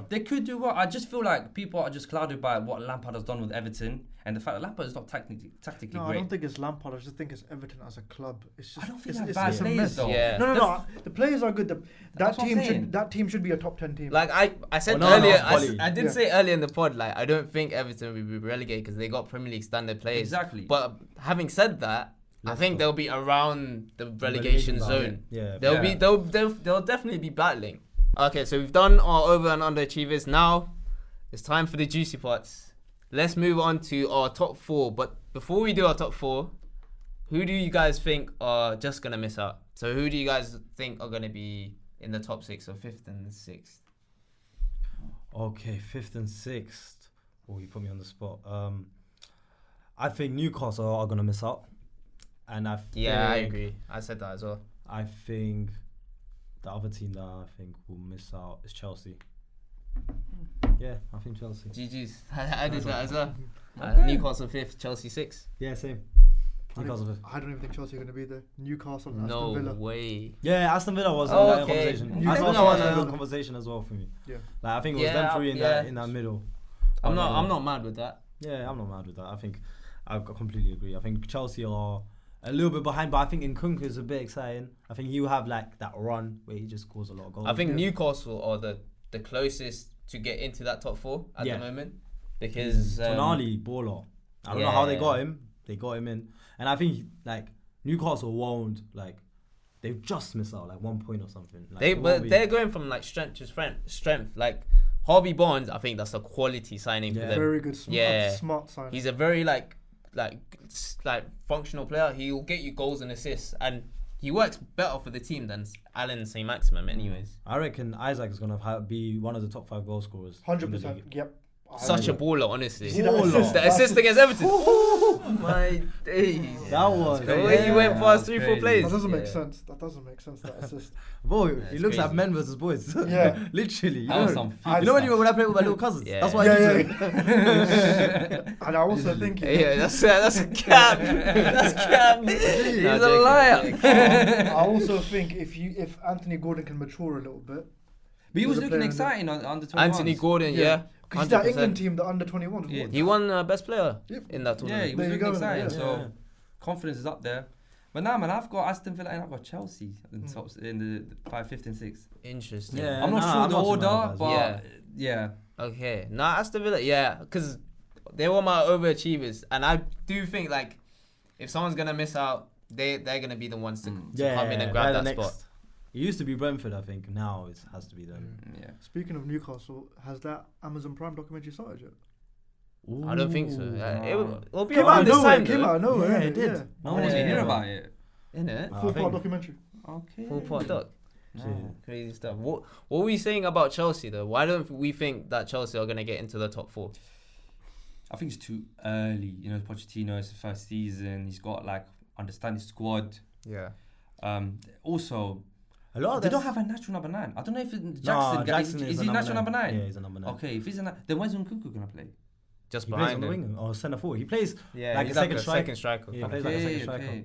They could do well. I just feel like people are just clouded by what Lampard has done with Everton and the fact that Lampard is not tactically No, great. I don't think it's Lampard. I just think it's Everton as a club. It's just. I don't think it's they're bad it's a players mess. though. Yeah. No. The players are good. That That's what I'm saying. team should be a top 10 team. Like I said Well, no, earlier, quality. I did say earlier in the pod, like I don't think Everton will be relegated because they got Premier League standard players. Exactly. But having said that, I think they'll be around the relegation zone. Yeah. They'll definitely be battling. Okay, so we've done our over and underachievers. Now it's time for the juicy parts. Let's move on to our top 4. But before we do our top 4, who do you guys think are just gonna miss out? So who do you guys think are gonna be in the top 6 or 5th and 6th? Okay, 5th and 6th. Oh, you put me on the spot. I think Newcastle are gonna miss out, and I agree. I said that as well. I think the other team that I think will miss out is Chelsea. Yeah, I think Chelsea. GG's. I did that as well. Okay. Newcastle 5th, Chelsea 6th. Yeah, same. Newcastle 5th. I don't even think Chelsea are going to be there. Newcastle and No Aston Villa. way. Yeah, Aston Villa was Oh, in that okay. conversation. Newcastle Aston Villa was in and that Villa. conversation as well for me. Yeah. Like I think it was Yeah, them three in yeah. that middle. I'm But, not mad with that. Yeah, I'm not mad with that. I think I completely agree. I think Chelsea are a little bit behind, but I think Nkunku is a bit exciting. I think he'll have like that run where he just scores a lot of goals. I think Newcastle are the closest to get into that top 4 at the moment because Tonali, baller. I don't know how they got him. They got him in, and I think like Newcastle won't like. They've just missed out like 1 point or something. Like, they're going from like strength to strength. Like Harvey Barnes, I think that's a quality signing for them. Very good, smart signing. He's a very like functional player. He'll get you goals and assists, and he works better for the team than Alan St. Maximum, anyways. I reckon Isaac is gonna be one of the top 5 goal scorers. 100%. Yep. Such a baller, honestly. See that assist? The assist against Everton. My days. That was The way he went past 3-4 crazy. players. That doesn't make sense. That assist. Bro, he looks crazy. like men versus boys. Yeah. Literally. That was some You know when I play with my little cousins? Yeah. That's what I do. And I also think Yeah, that's a cap. That's cap. He's a liar. I also think if Anthony Gordon can mature a little bit, But he was He's a player looking in exciting on under 21s. Anthony Gordon, yeah. because that 100%. England team, the under 21, Yeah. He won best player Yep. in that Yeah, tournament. he was There you looking go, exciting. yeah. So Yeah. confidence is up there. But now, man, I've got Aston Villa and I've got Chelsea in tops in the 5th, 5th, and 6th. Interesting. Yeah. I'm not nah, sure I'm the not too mad order, about but that. yeah. Okay. Nah, Aston Villa, yeah, because they were my overachievers, and I do think like if someone's gonna miss out, they're gonna be the ones to come in and grab they're that the spot. next. It used to be Brentford, I think. Now it has to be them. Yeah. Speaking of Newcastle, has that Amazon Prime documentary started yet? I don't think so. It'll be Came around out of this nowhere. time, Came out of nowhere. Yeah, it did. Yeah. No I one didn't even Yeah. hear about it. innit? I 4-part think- documentary. Okay. 4-part doc. Yeah. Crazy stuff. What were we saying about Chelsea though? Why don't we think that Chelsea are gonna get into the top 4? I think it's too early. You know, Pochettino, it's the first season. He's got like understand his squad. Yeah. Also, A lot of they this- don't have a natural number 9. I don't know if Jackson, No, Jackson is a he natural number 9? Yeah, he's a number 9. Okay, if he's a then where's Nkunku gonna play? Just He plays behind on the him. wing or centre forward. He plays Yeah, like he's a second second striker. striker. Yeah, he plays like a second striker. So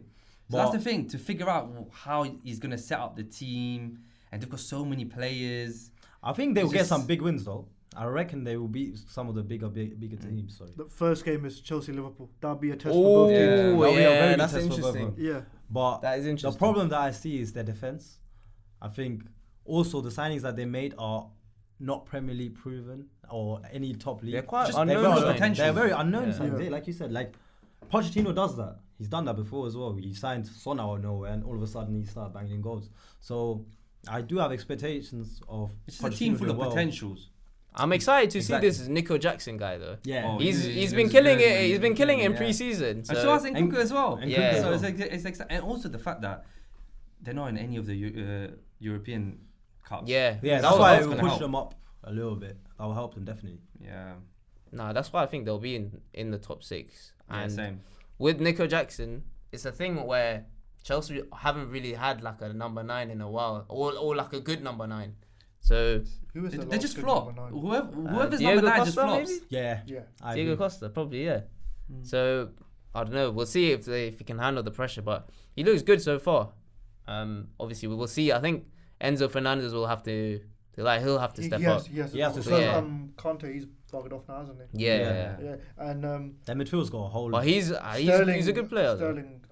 But- that's the thing, to figure out how he's gonna set up the team, and they've got so many players. I think they will It's get just- some big wins though. I reckon they will beat some of the bigger teams. Sorry. The first game is Chelsea-Liverpool. That'll be a test Oh, for both teams. That'll be a very yeah, good that's test for both of interesting. them. Yeah. But That is the interesting. problem that I see is their defense. I think also the signings that they made are not Premier League proven or any top league. They're quite Just unknown. They're very, signings. potential. they're very unknown Yeah. signings. Yeah. Like you said, like Pochettino does that. He's done that before as well. He signed Son out of nowhere, and all of a sudden he started banging goals. So I do have expectations of. It's just a team Pochettino full of doing well. potentials. I'm excited to Exactly. see this Nico Jackson guy though. Yeah, Oh, He's he been looks killing good, it. man. He's been killing it in Yeah. pre-season. And So so I think Nkunku as well. and Yeah. Nkunku as So well. it's and also the fact that they're not in any of the European cups. yeah, Yeah, that that's was- why that it was will gonna push help. them up a little bit. That will help them definitely. Yeah. Nah, that's why I think they'll be in the top 6. Yeah, And same. with Nico Jackson, it's a thing where Chelsea haven't really had like a number 9 in a while, or like a good number 9. So Who is the They last just good flop. number 9? Whoever's Diego number 9 just Costa, flops. maybe? Yeah, Yeah. I Diego agree. Costa, probably, yeah. Mm. So I don't know. We'll see if he can handle the pressure, but he looks good so far. Obviously, we will see. I think Enzo Fernandez will have to he'll have to step up. He has He has to so, step up. Conte, he's buggered off now, hasn't he? Yeah. Yeah, and Their midfield's got a whole. But he's a good player. though. Sterling,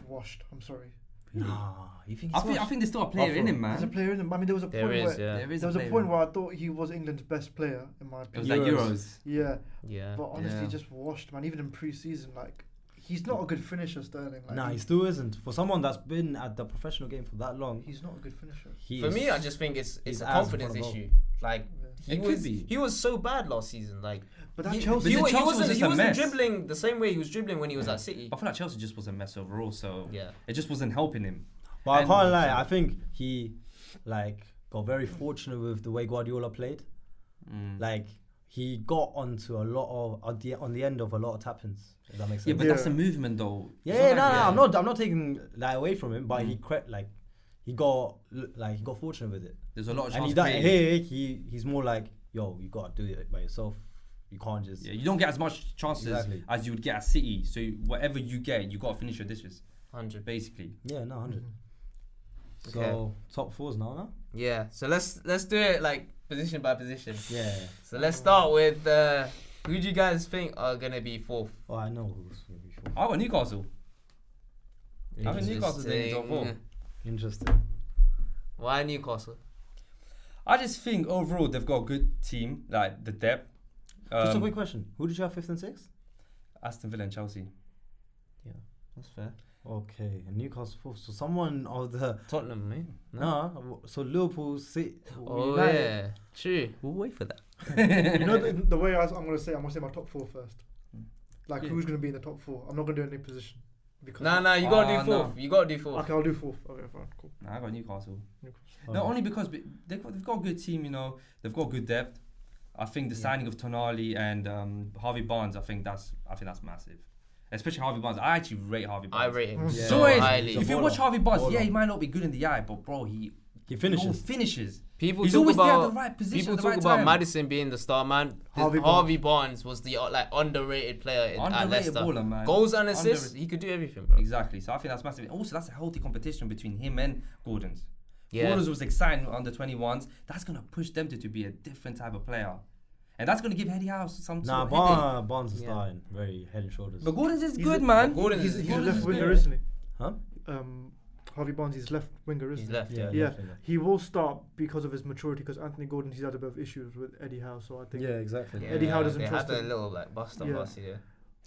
washed. I'm sorry. Nah, you think I he's think there's still a player in him, There's a man. player in him. I mean, there was a There point is, where yeah. There is there was a player point in where I thought he was England's best player in my It was opinion. like Euros. Euros. Yeah, Yeah. but honestly, Yeah. just washed, man. Even in pre-season, like he's not a good finisher, Sterling. Like, Nah, he still isn't. For someone that's been at the professional game for that long, he's not a good finisher. he For is- me, I just think it's he's a as confidence front of issue. Like Yeah. It could be. he was so bad last season. Like But that he, Chelsea, he, But wa- he Chelsea was wasn't just he a wasn't mess. dribbling the same way he was dribbling when he was at City. I feel like Chelsea just was a mess overall, so Yeah. it just wasn't helping him. But I And- can't lie. I think he got very fortunate with the way Guardiola played. Like he got onto a lot of on the end of a lot of tap-ins. If that makes sense. Yeah, but Yeah. that's a movement though. Yeah, It's no, not like- I'm not taking that away from him, but he got fortunate with it. There's a lot of And chance created. he's more like, yo, you gotta do it by yourself. You can't just. Yeah, you don't get as much chances Exactly. as you would get at City. So whatever you get, you gotta finish your dishes, 100. basically. Yeah, no, 100. So Okay. top fours now, no? Yeah. So let's do it like position by position. Yeah. So let's start with who do you guys think are gonna be fourth? Oh, I know who's gonna be fourth. I got Newcastle. I think Newcastle's in top four. Interesting. Interesting. Why Newcastle? I just think overall they've got a good team, like the depth. Just a quick question: who did you have fifth and sixth? Aston Villa and Chelsea. Yeah, that's fair. Okay, and Newcastle fourth. So someone of the Tottenham, mate. no. So Liverpool, City. Oh United. yeah, true. We'll wait for that. You know the way I'm gonna say my top four first. Like Yeah. who's gonna be in the top four? I'm not gonna do any position. Because Nah, you gotta Ah, do fourth. no. You gotta do fourth. Okay, I'll do fourth. Okay, fine, cool. Nah, I got Newcastle. Okay. No, only because they've got a good team. You know, they've got good depth. I think the signing of Tonali and Harvey Barnes, I think that's massive. Especially Harvey Barnes. I actually rate Harvey Barnes. I rate him Yeah. so So is, highly. if you Baller. watch Harvey Barnes, Baller. yeah, he might not be good in the eye, but bro, he finishes. finishes. People He's talk always there at about the right position. people at the talk right about time. Maddison being the star man. Harvey Harvey Barnes was the underrated player at Underrated Leicester. baller, man. Goals and assists, he could do everything, bro. Exactly. So I think that's massive. Also, that's a healthy competition between him and Gordon's. Yeah. Gordon's was exciting under 21s. That's gonna push them to be a different type of player, and that's gonna give Eddie Howe some Nah, sort of headache. Barnes is Yeah. starting very head and shoulders. But Gordon's is He's good, a- man. Gordon He's is- a Gordon's left is winger, good. isn't he? Huh? Harvey Barnes, he's left winger, isn't He's he? left. Yeah. Yeah, left winger. he will start because of his maturity. Because Anthony Gordon, he's had a bit of issues with Eddie Howe, so I think. Yeah, exactly. Eddie Howe doesn't they trust had a him. little like bust on Yeah. last year.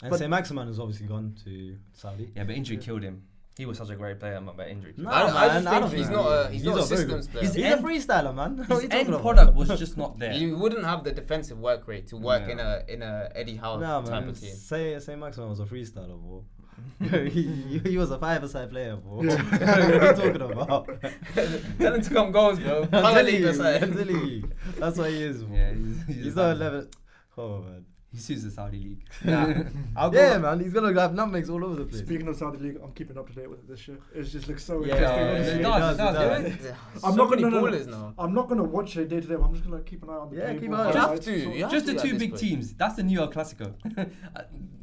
And But- Saint Maximan has obviously gone to Saudi. Yeah, but injury killed him. He was such a great player, but injury killed No, him. I just man, I think don't he's think not a he- he's he's not a a very systems player. His He's end- a freestyler, man. What are His you end talking product about? was just not there. He wouldn't have the defensive work rate to work Yeah. in a Eddie Howe Nah, type man. of team. Saint Maximan was a freestyler, bro. he was a five-a-side player, bro. Yeah. What are you talking about? Tell him to come goals, bro. I'm Come telling league you, aside. I'm telling you. That's what he is, bro. Yeah, He's not a level. Oh, man. He suits the Saudi league. Nah, I'll go. Yeah, man. He's going to have nutmegs all over the place. Speaking of Saudi League, I'm keeping up to date with it this year. It just looks so Yeah, interesting. it honestly. does. I'm So not many gonna- no, no, ballers now. I'm not gonna watch it day to day. But I'm just gonna keep an eye on the Yeah, table. keep an eye on it. You have highlights, to. so- You have Just to the at two this big point. teams. That's the New York Classico.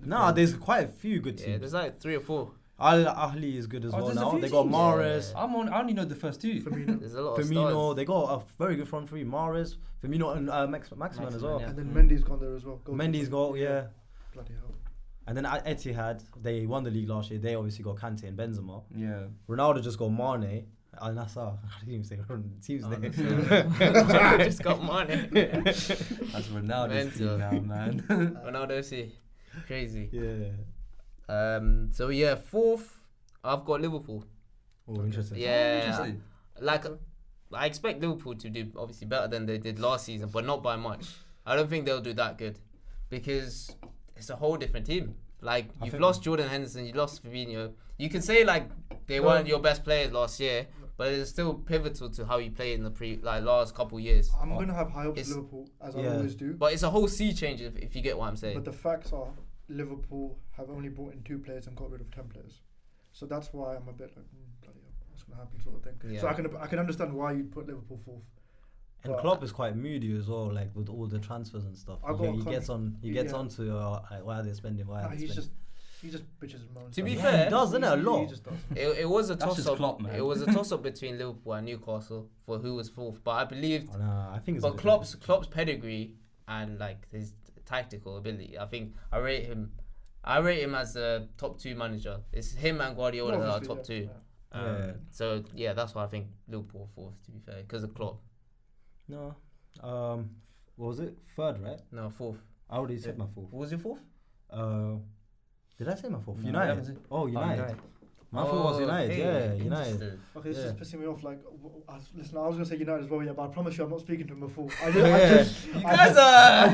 Nah, there's quite a few good Yeah, teams. there's like 3 or 4. Al Ahly is good as Oh, well there's a now. few They got teams. Mahrez, I only know the first two. Firmino. There's a lot of Firmino. stars. They got a very good front three. Mahrez, Firmino, and Maximan as well. yeah. And then Mendy's gone there as well. Mendy's got, yeah. Bloody hell. And then at Etihad, they won the league last year. They obviously got Kante and Benzema. Yeah. Ronaldo just got Mane. Al Nassr. I didn't even say team's Oh, name. just got money. That's Ronaldo's Mental. team now, man. Ronaldo FC. Crazy. Yeah. So yeah, fourth, I've got Liverpool. Oh, interesting. Yeah. Interesting. Like, I expect Liverpool to do obviously better than they did last season, but not by much. I don't think they'll do that good because it's a whole different team. Like, I you've think- lost Jordan Henderson, you lost Fabinho. You can say like they weren't your best players last year, but it's still pivotal to how you play in the last couple years. I'm gonna have high hopes It's- for Liverpool as I Yeah. always do. But it's a whole sea change if you get what I'm saying. But the facts are, Liverpool have only brought in 2 players and got rid of 10 players. So that's why I'm a bit like, bloody hell, what's gonna happen, sort of thing. So Yeah. I can understand why you'd put Liverpool fourth. And But- Klopp is quite moody as well, like with all the transfers and stuff. I got He con- gets on. He gets yeah. onto like, why are they spending? Why Nah, are they he's spending? just He just bitches and moans. To be Yeah, fair, he does, isn't it? A lot. He just does. it was a That's just toss-up. Klopp, man. It was a toss-up between Liverpool and Newcastle for who was fourth. But I believed, I think it's. but Klopp's pedigree and like his tactical ability, I think I rate him as a top 2 manager. It's him and Guardiola that are Obviously, top 2. yeah. Yeah. So yeah, that's why I think Liverpool fourth. To be fair, because of Klopp. No. What was it? Third, right? No, fourth. I already said my fourth. What was your fourth? Did I say my fourth? No, United. that was it. Oh, United. United. My fourth was United. okay. Yeah, United. Interesting. Okay, this Yeah. is pissing me off. Like, listen, I was gonna say United as well, yeah, but I promise you, I'm not speaking to him before. I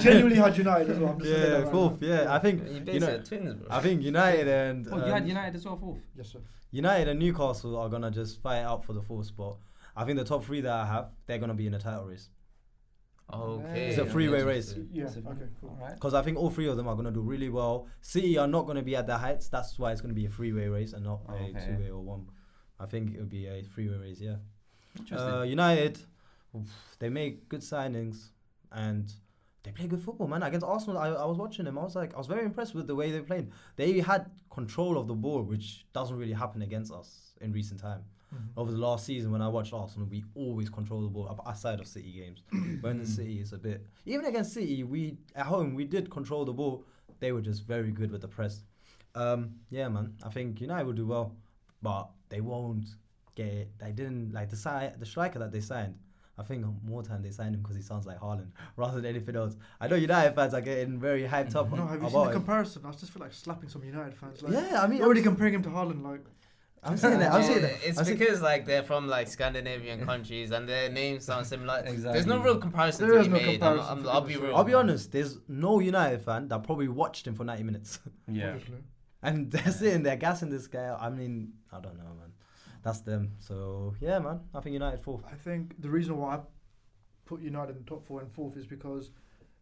genuinely had United as well. I'm just saying that Yeah, right fourth. now. Yeah, I think You you basically know. are twins, bro. I think United and Oh, you had United as well, fourth. Yes, sir. United and Newcastle are gonna just fight out for the fourth spot. I think the top 3 that I have, they're gonna be in a title race. Okay. It's a three-way race. Interesting. Yeah. So- Okay. Cool. All right. Because I think all 3 of them are going to do really well. City are not going to be at their heights. That's why it's going to be a 3-way race and not a Okay. 2-way or 1. I think it would be a 3-way race, yeah. Interesting. United, they make good signings and they play good football, man. Against Arsenal, I was watching them. I was very impressed with the way they played. They had control of the ball, which doesn't really happen against us in recent time. Over the last season, when I watched Arsenal, we always control the ball aside of City games. When the City is a bit, even against City, we at home we did control the ball. They were just very good with the press. Yeah, man. I think United will do well, but they won't get it. They didn't like the striker that they signed. I think more time they signed him because he sounds like Haaland rather than anything else. I know United fans are getting very hyped up. No, have you about seen the him. comparison? I just feel like slapping some United fans. Like, Yeah, I mean, already comparing him to Haaland, like. I'm saying that. I'm saying Yeah, that. it's I'm saying- because like they're from like Scandinavian countries and their names sound similar. There's no Exactly. real comparison There to is be no made. comparison I'll be for real. I'll be honest. There's no United fan that probably watched him for 90 minutes, Yeah. Obviously. and they're sitting there gassing this guy. I mean, I don't know, man. That's them. So yeah, man. I think United fourth. I think the reason why I put United in top 4 and fourth is because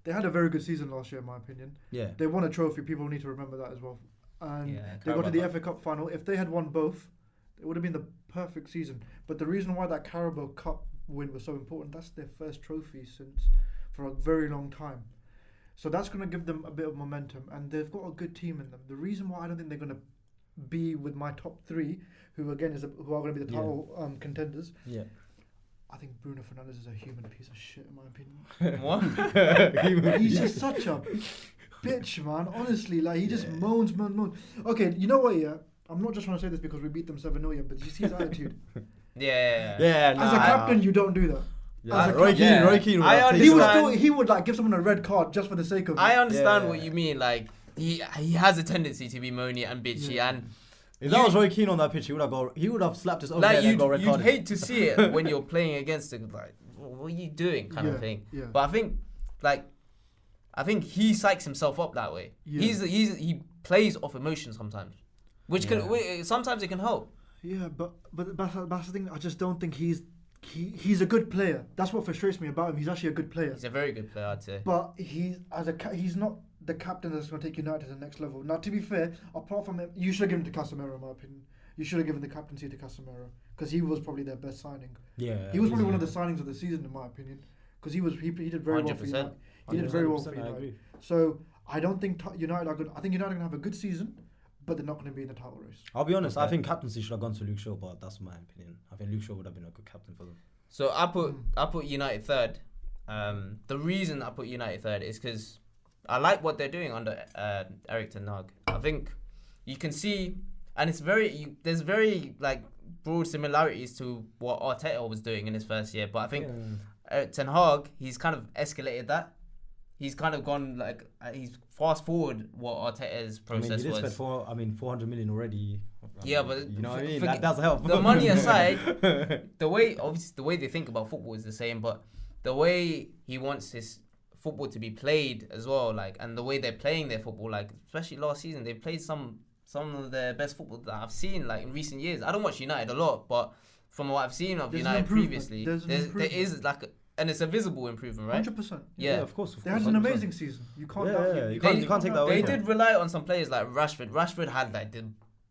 they had a very good season last year, in my opinion. Yeah. They won a trophy. People need to remember that as well. And Yeah, they got to the Carabao. FA Cup final. If they had won both, it would have been the perfect season. But the reason why that Carabao Cup win was so important, that's their first trophy for a very long time. So that's going to give them a bit of momentum, and they've got a good team in them. The reason why I don't think they're going to be with my top 3, who again who are going to be the Yeah. title contenders. Yeah. I think Bruno Fernandes is a human piece of shit, in my opinion. What? He's just such a bitch, man. Honestly, like he just moans. Okay, you know what? Yeah, I'm not just trying to say this because we beat them 7-0, but you see his attitude. Yeah. Yeah. As a captain, you don't do that. Yeah. as a Roy captain- Keane. Yeah. Roy Keane. would I have taken He understand. would that. still, he would like give someone a red card just for the sake of it. I understand Yeah. what you mean. Like he has a tendency to be moany and bitchy, Yeah. and If that was Roy Keane on that pitch, he would have slapped his own like head and got red you'd carded. hate to see it when you're playing against it. Like, what are you doing, kind of thing. Yeah. But I think he psychs himself up that way. Yeah. He plays off emotion sometimes, which can sometimes it can help. Yeah, but that's the thing. I just don't think he's a good player. That's what frustrates me about him. He's actually a good player. He's a very good player, I'd say. But he's not the captain that's going to take United to the next level. Now, to be fair, apart from him, you should have given it to Casemiro, in my opinion. You should have given the captaincy to Casemiro because he was probably their best signing. Yeah. He was probably one of the signings of the season, in my opinion, because he did very well for 100%. United. He did very well for 100%, I United. agree. So I don't think United are good. I think United are going to have a good season, but they're not going to be in the title race. I'll be honest. I Okay. think captaincy should have gone to Luke Shaw, but that's my opinion. I think Luke Shaw would have been a good captain for them. So I put United third. The reason I put United third is because I like what they're doing under Erik ten Hag. I think you can see, and it's there's very like broad similarities to what Arteta was doing in his first year. But I think Erik ten Hag, he's kind of escalated that. He's kind of gone like he's fast forward what Arteta's I mean, process you did was. spend 400 million already. Yeah, but you know what I mean. forget- That does help. The money aside, the way they think about football is the same, but the way he wants his football to be played as well, like, and the way they're playing their football, like, especially last season, they played some of their best football that I've seen, like, in recent years. I don't watch United a lot, but from what I've seen of There's an United improvement. previously, There's an there improvement. is like, and it's a visible improvement, right? 100%. Yeah. Of course. They had an amazing season. You can't. Yeah, you you can't can't take that away They from did rely on some players like Rashford. Rashford had like the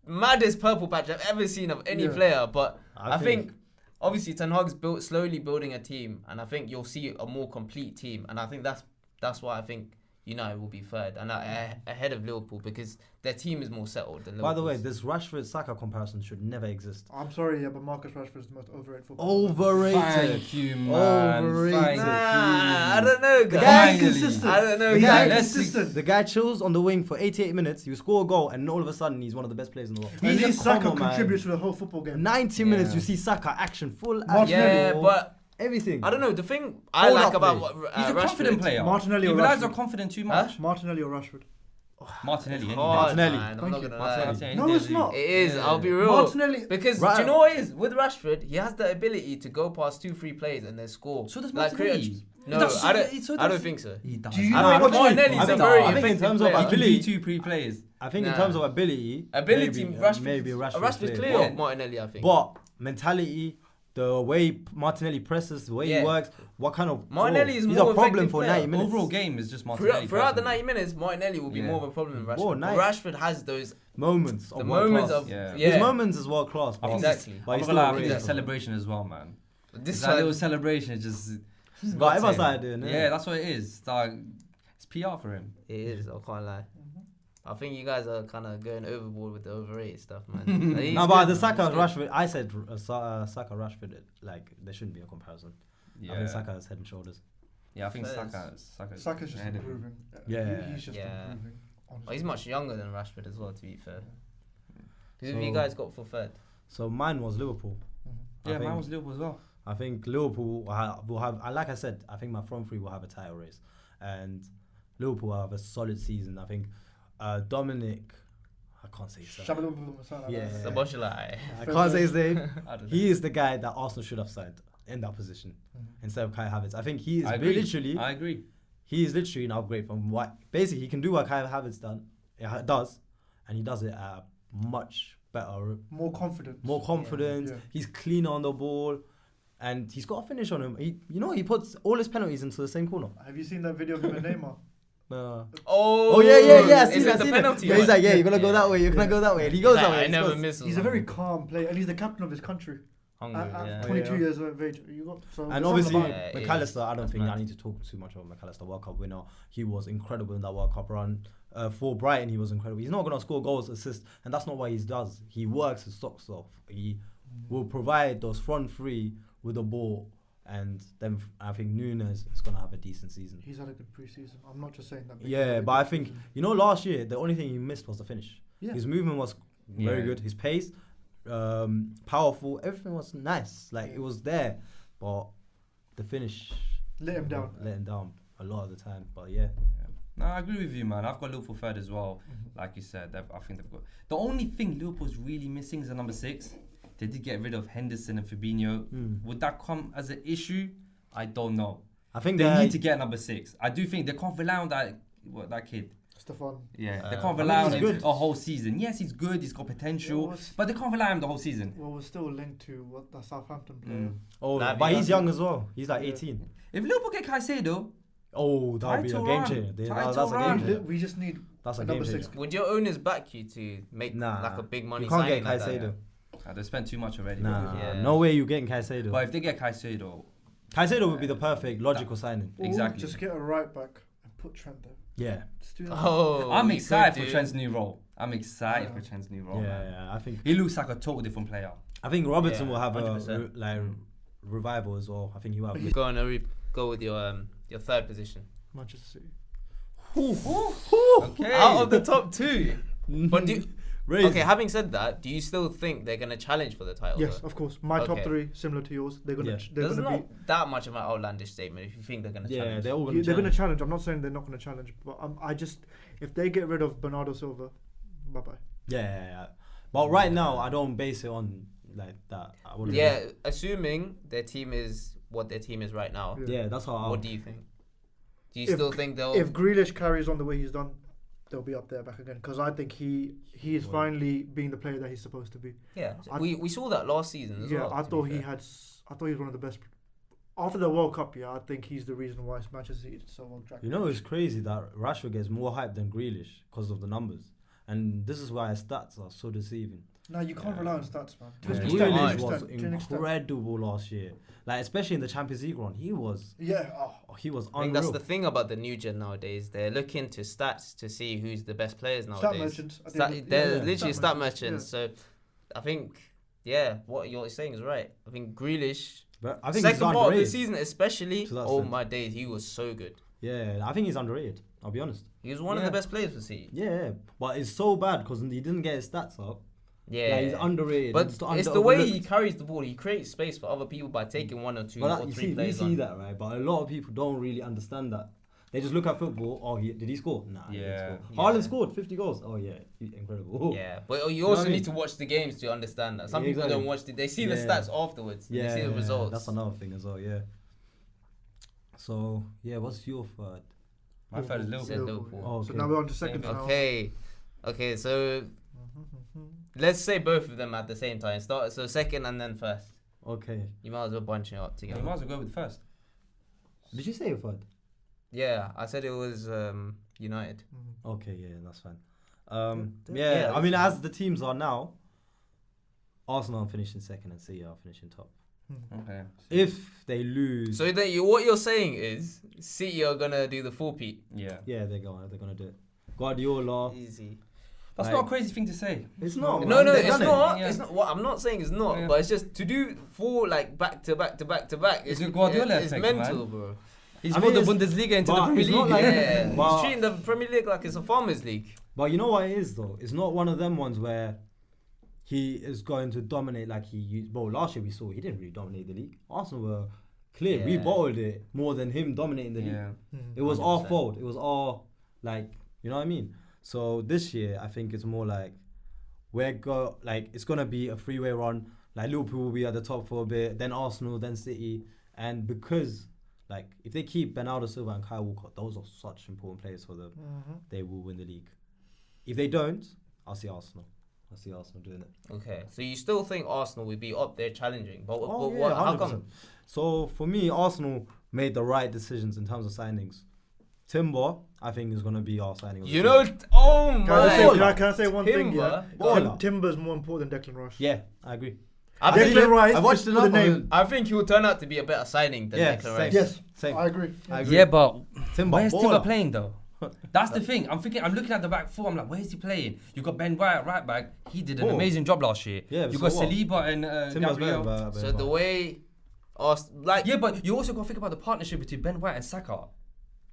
maddest purple patch I've ever seen of any Yeah. player, but I I think obviously Ten Hag's slowly building a team, and I think you'll see a more complete team, and I think that's why I think United will be third and ahead of Liverpool because their team is more settled than By Liverpool. the way, this Rashford-Saka comparison should never exist. I'm sorry, yeah, but Marcus Rashford is the most overrated footballer. Overrated. Thank you, man. Overrated. Thank Nah, you. I don't know, The guys. guy is Finally. consistent. I don't know, The guy guys. is Let's- consistent. The guy chills on the wing for 88 minutes. You score a goal, and all of a sudden he's one of the best players in the world. At least Come Saka on, man. contributes to the whole football game. 90 minutes, Yeah. you see Saka action, full Martinelli. action. Yeah, but everything. I don't know. The thing I Hold like up, about mate. what He's a Rashford, confident player. Martinelli You or guys are Rashford? confident too Huh? much. Martinelli or Rashford? Martinelli, any day. Hard, Martinelli. man, I'm Thank not you. gonna lie. Martinelli, No, any it's day. not. It is. Yeah. I'll be real. Martinelli. Because Right. do you know what it is with Rashford? He has the ability to go past 2-3 players and then score. So does Like, create a- Martinelli. No, That's- I don't. so I don't does- think so. He does. Do you I know think what Martinelli's I a think- very I think in effective terms of player. He can ability- beat 2 pre-players. I think in Nah. terms of ability, Ability, maybe, Rashford, maybe Rashford's Rashford's player. clear of Martinelli, I think. But mentality, the way Martinelli presses, the way Yeah. he works, what kind of Martinelli is he's more a problem effective for player. 90 minutes. Overall game is just Martinelli. Throughout the personally. 90 minutes, Martinelli will be Yeah. more of a problem than Rashford. Whoa, But nice. Rashford has those moments of the world moments class. of Yeah. yeah. His moments is world class. I think Exactly. But I'm he's not gonna lie, I still think rated. that celebration as well, man. This That little one, celebration is just. But everyone Nothing. started doing it. Yeah, that's what it is. It's like, it's PR for him. it is. I can't lie. I think you guys are kind of going overboard with the overrated stuff, man. He's No, but good, the man. Saka He's good. Rashford, I said Saka Rashford, like there shouldn't be a comparison. I Yeah. think Saka is head and shoulders. Yeah, I think Fair. Saka's Saka's just ahead of him. improving. Yeah. He's just Yeah. improving. Oh, he's much younger than Rashford as well, to be fair. Who have So- you guys got for third? So mine was Liverpool. I Yeah, think- mine was Liverpool as well. I think Liverpool will have, like I said, I think my front three will have a title race, and Liverpool will have a solid season. I think Dominic, I can't say his name. Yeah. Saboshalai. I can't say his name. I don't know. He is the guy that Arsenal should have signed in that position instead of Kai Havertz. I think he is I agree. literally I agree. he is literally an upgrade from what basically he can do what Kai Havertz does, and he does it at a much better, More confident. more confident. Yeah. He's cleaner on the ball, and he's got a finish on him. He puts all his penalties into the same corner. Have you seen that video of him and Neymar? Oh, Yeah. I is see it that. the See penalty? that. Yeah, he's one? like, yeah, you're gonna go that way. You're gonna Yeah. go that way. And he goes He's that like, way. I he never scores. miss. He's a very calm player, and he's the captain of his country. hungry. At Yeah. 22 Yeah. years of age. You got, so And there's obviously, something about Yeah, it McAllister, is. I don't That's think mad. I need to talk too much about McAllister, World Cup winner. He was incredible in that World Cup run. For Brighton, he was incredible. He's not going to score goals, assists, and that's not what he does. He works his socks off. He will provide those front three with the ball, and then I think Nunes is going to have a decent season. He's had a good preseason. I'm not just saying that. but he's had Yeah, a but good I think, preseason. last year, the only thing he missed was the finish. Yeah. His movement was very Yeah. good. His pace, powerful, everything was nice. Like, it was there, but the finish Let him down. let him down a lot of the time. But yeah. No, I agree with you, man. I've got Liverpool third as well. Like you said, I think they've got. The only thing Liverpool's really missing is a number 6. They did get rid of Henderson and Fabinho. Would that come as an issue? I don't know. I think They that need to get a number 6. I do think they can't rely on that kid. Stefan. Yeah, they I can't mean, rely on he's him good. a whole season. Yes, he's good. He's got potential, Well, but they can't rely on him the whole season. Well, we're still linked to what the Southampton player. Mm. Lavia. but he's young as well. He's like Yeah. 18. If Liverpool get Caicedo, Oh, that would be a Title game run. changer. That's Title a run. game changer. We just need That's a a game number changer. 6. Would your owners back you to make Nah, like a big money you can't get signing like that? Caicedo. they spent too much already. Nah, Yeah. no way you getting Caicedo. But if they get Caicedo, Caicedo would be the perfect logical signing. Or Exactly. Just get a right back and put Trent there. Yeah, Just do that. Oh, I'm you excited could for do. Trent's new role. I'm excited Yeah. for Trent's new yeah, role. man. yeah. He looks like a total different player. I think Robertson Yeah, will have 100%. revival as well. I think he'll have. Go on, Ari, go with your third position. Manchester City. Okay. Out of the top 2. But do Raise. okay, having said that, do you still think they're gonna challenge for the title? Yes, though? of course. My top Okay. 3, similar to yours. They're gonna. Yeah. They're There's gonna not that much of an outlandish statement if you think they're gonna Yeah, challenge. they're all be. going They're to gonna challenge. I'm not saying they're not gonna challenge, but I just if they get rid of Bernardo Silva, bye bye. Yeah. But right now, I don't base it on like that. I wouldn't- Yeah, assuming their team is what their team is right now. Yeah. Yeah, that's how. What do you think? Do you If- still think they'll? If Grealish carries on the way he's done, they'll be up there back again. Because I think he is Well. finally being the player that he's supposed to be. yeah, I- we saw that last season as Yeah, well. I to thought be he fair. had. I thought he was one of the best. After the World Cup, yeah, I think he's the reason why Manchester City is so well tracked. You know, it's crazy that Rashford gets more hype than Grealish because of the numbers. And this is why his stats are so deceiving. No, you can't rely on stats, man. Yeah. To an Grealish extent, was to an extent. incredible last year. Like, especially in the Champions League run, he was Yeah. he was I think unreal. that's the thing about the new gen nowadays. They're looking to stats to see who's the best players Stat nowadays. merchants. They're yeah. literally Stat stat merchants. So I think, what you're saying is right. I think Grealish, But I think second he's part of the underrated. season especially, To that oh extent. my days, he was so good. Yeah, I think he's underrated. I'll be honest. He was one of the best players for City. Yeah, but it's so bad because he didn't get his stats up. Yeah, Like, he's underrated. but it's the way he overlooked. carries the ball. He creates space for other people by taking one or two But or you three see, we players see on. that, right? But a lot of people don't really understand that. They just look at football. Oh, did he score? Nah, he didn't Yeah. score. Haaland scored 50 goals. Oh yeah, incredible. Yeah, but you know also what I need mean? to watch the games to understand that. Some Yeah, people exactly. don't watch they see the Yeah. stats afterwards. Yeah, They see the results. That's another thing as well. Yeah. So yeah, what's your third? My third is Said Liverpool. Liverpool. Oh, So okay. now we're on to second. Same now. Okay, so let's say both of them at the same time. Start so second and then first. Okay. You might as well bunch it up Yeah, together. you might as well go with first. Did you say your third? Yeah, I said it was United. Okay, yeah, that's fine. Yeah, I mean, that's as the teams are now, Arsenal are finishing second and City are finishing top. Okay. If they lose, So then what you're saying is City are gonna do the four-peat. Yeah. yeah, they're gonna do it. Guardiola, Easy. That's Like- not a crazy thing to say. it's not. No, man, no, they've it's done it. not. Yeah. It's not. What I'm not saying is not, Yeah. but it's just to do four like back to back to back to back. It's a Guardiola It's effect, mental, man. bro. He's I brought mean, the it's- Bundesliga into the but Premier it's not League. like- Yeah, But- he's treating the Premier League like it's a farmers league. But you know what it is though? It's not one of them ones where he is going to dominate like he used. Well, last year we saw he didn't really dominate the league. Arsenal were clear. We Yeah. bottled it more than him dominating the league. Yeah. It was our 100%. fault. It was our like, you know what I mean? So this year I think it's more like it's gonna be a three-way run. Like Liverpool will be at the top for a bit, then Arsenal, then City, and because like if they keep Bernardo Silva and Kyle Walker, those are such important players for them. They will win the league. If they don't, I'll see Arsenal. I'll see Arsenal doing it. Okay, so you still think Arsenal will be up there challenging, but Oh, but yeah, what? How 100%. come? So for me, Arsenal made the right decisions in terms of signings. Timber, I think, is gonna be our signing. of the You season. know, oh Can I, my! say, can I say one thing? Yeah, Baller. Timber's more important than Declan Rice. Yeah, I agree. I think, Declan Rice. I watched just enough for of the him. name. I think he will turn out to be a better signing than Yeah, Declan same. Rice. Yes, Same. I agree. I agree. Yeah, but Timber, where's Timber baller. playing though? That's the thing. I'm looking at the back four. I'm like, where's he playing? You got Ben White at right back. He did an Oh. amazing job last year. Yeah, you so got what? Saliba and Timber's Gabriel. better, So the way, like, Yeah, but you also got to think about the partnership between Ben White and Saka.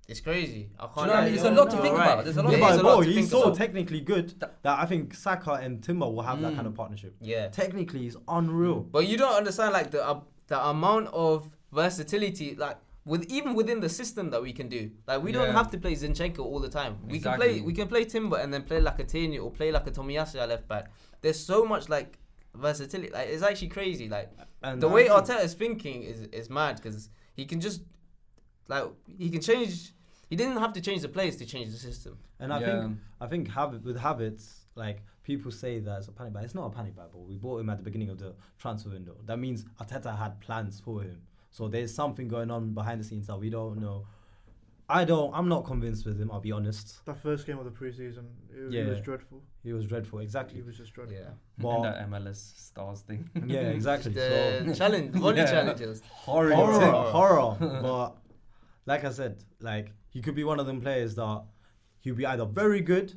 it's crazy. I can't. know what I mean? There's a you're- lot to you're think right. about. There's a lot Yeah, to There's but a lot bro, to he's think so about. technically good that I think Saka and Timber will have that kind of partnership. Yeah. Technically, he's unreal. But you don't understand like the amount of versatility like even within the system that we can do. Like we don't Yeah. have to play Zinchenko all the time. Exactly. We can play Timber and then play like a Lacazette or play like a Tomiyasu at left back. There's so much like versatility. Like it's actually crazy. Like And the way I- Arteta is thinking is mad because he can just he can change. He didn't have to change the players to change the system. And I think with habits, like people say that it's a panic buy. It's not a panic buy, but we bought him at the beginning of the transfer window. That means Arteta had plans for him. So there's something going on behind the scenes that we don't know. I'm not convinced with him, I'll be honest. That first game of the preseason, he Yeah. was dreadful. He was dreadful, He exactly. was just dreadful. Yeah. But- And that MLS stars thing. Yeah, exactly. The challenge, volley Yeah. challenges. Horror. But like I said, like he could be one of them players that he'll be either very good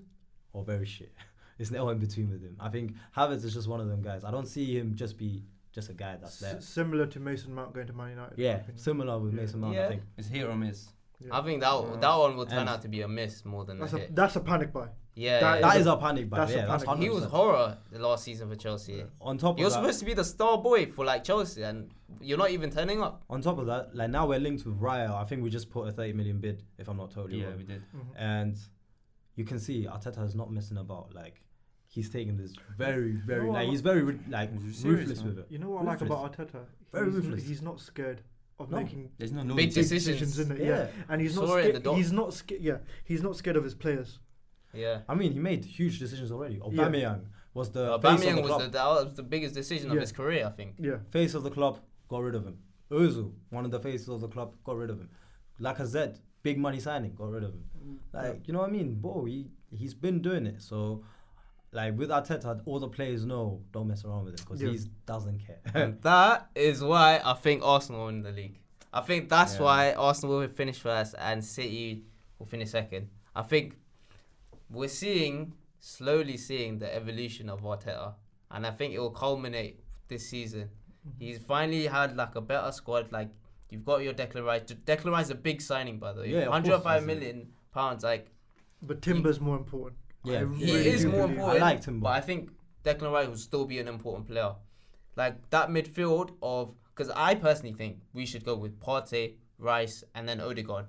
or very shit. It's no in between with him. I think Havertz is just one of them guys. I don't see him just a guy that's there. Similar to Mason Mount going to Man United. in my Yeah, opinion. similar with Yeah. Mason Mount, Yeah. I think. It's hit or miss. Yeah. I think that one will turn And- out to be a miss more than a That's hit. that's a panic buy. Yeah, that yeah. That is a panic buy. that's a Yeah, that's panic. 100%. He was horror the last season for Chelsea. On top You're of that, supposed to be the star boy for like Chelsea, and you're not even turning up. like now we're linked with Raya. I think we just put a 30 million bid, if I'm not totally Yeah, wrong. we did. And you can see Arteta is not messing about. Like he's taking this very, very No, like I- he's very He's serious, ruthless man. with it. You know what I like Ruthless. about Arteta? Very ruthless. He's not scared of No. making There's no Big loyalty. big decisions. decisions in it. Yeah. Yeah, and he's not Saw it in the scared. doc. He's not scared. Yeah, he's not scared of his players. Yeah. I mean, he made huge decisions already. Aubameyang was the face of Aubameyang the was club. that was the biggest decision of Yeah. his career, I think. Yeah, Face of the club, got rid of him. Ozil, one of the faces of the club, got rid of him. Lacazette, big money signing, got rid of him. Like, you know what I mean? Bro, he's been doing it. So like with Arteta, all the players know don't mess around with him because he doesn't care. And that is why I think Arsenal win the league. I think that's why Arsenal will finish first and City will finish second. I think we're slowly seeing the evolution of Arteta, and I think it will culminate this season. He's finally had like a better squad. Like you've got your Declan Rice. Declan Rice is a big signing, by the way. Yeah, £105 million. Like, But Timber's more important. Yeah, he is more important. I like Timber, but I think Declan Rice will still be an important player. Like that midfield of, because I personally think we should go with Partey, Rice, and then Odegaard.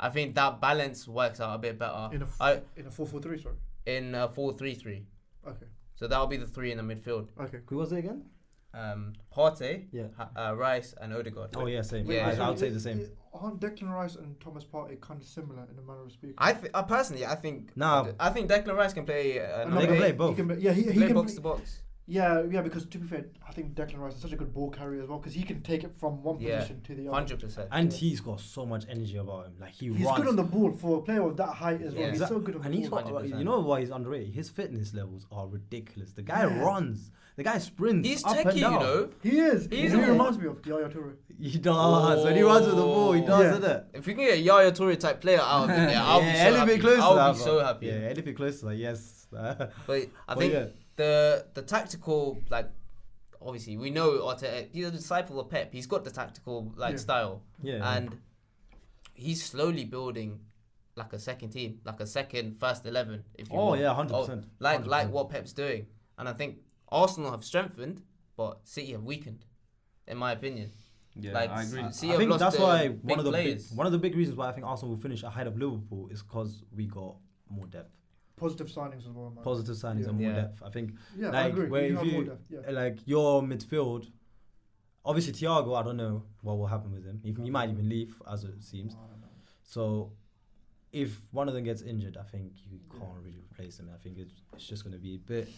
I think that balance works out a bit better. In a 4-4-3, sorry. In a 4-3-3. Okay. So that'll be the three in the midfield. Okay. Who was it again? Partey, Yeah. Rice, and Odegaard. Oh yeah, same. Yeah, I would say the same. Aren't Declan Rice and Thomas Partey kind of similar in a manner of speaking? I personally, I think Declan Rice can play. They can play both. He can play box to box. Yeah, because to be fair, I think Declan Rice is such a good ball carrier as well because he can take it from one position to the other. 100%. And he's got so much energy about him. Like he's runs. Good on the ball for a player of that height as well. Yeah. He's so good on the and he's ball. got, you know why he's underrated? His fitness levels are ridiculous. The guy runs. The guy sprints. He's up techie, and down. you know. He is. He reminds me of Yaya Toure. He does. When he runs with the ball, he does, Yeah. isn't it? If we can get a Yaya Toure type player out of it, I'll be so happy. I'll be so happy. Yeah, anything close to that, yes. But I think the tactical, like, obviously we know Arteta, he's a disciple of Pep. He's got the tactical style, and he's slowly building like a second team, like a second first 11. If you want. 100%. Like what Pep's doing, and I think Arsenal have strengthened, but City have weakened, in my opinion. Yeah, like, I agree. I think lost that's why one of the big reasons why I think Arsenal will finish ahead of Liverpool is because we got more depth. Positive signings as well, man. Positive signings and more depth. I think. Yeah, like, I agree. Where You if have more you depth, like your midfield, obviously Thiago, I don't know what will happen with him. He might even leave, as it seems. I don't know. So, if one of them gets injured, I think you can't really replace him. I think it's just going to be a bit,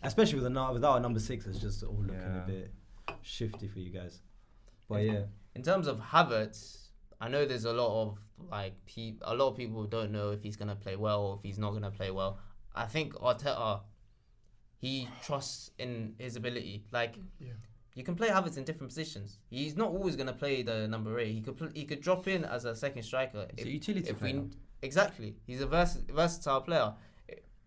especially without a number 6, it's just all looking a bit shifty for you guys. But in terms of Havertz, I know there's a lot of a lot of people don't know if he's gonna play well or if he's not gonna play well. I think Arteta, he trusts in his ability. Like, you can play Havertz in different positions. He's not always gonna play the number 8. He could drop in as a second striker. It's a utility player. Exactly, he's a versatile player.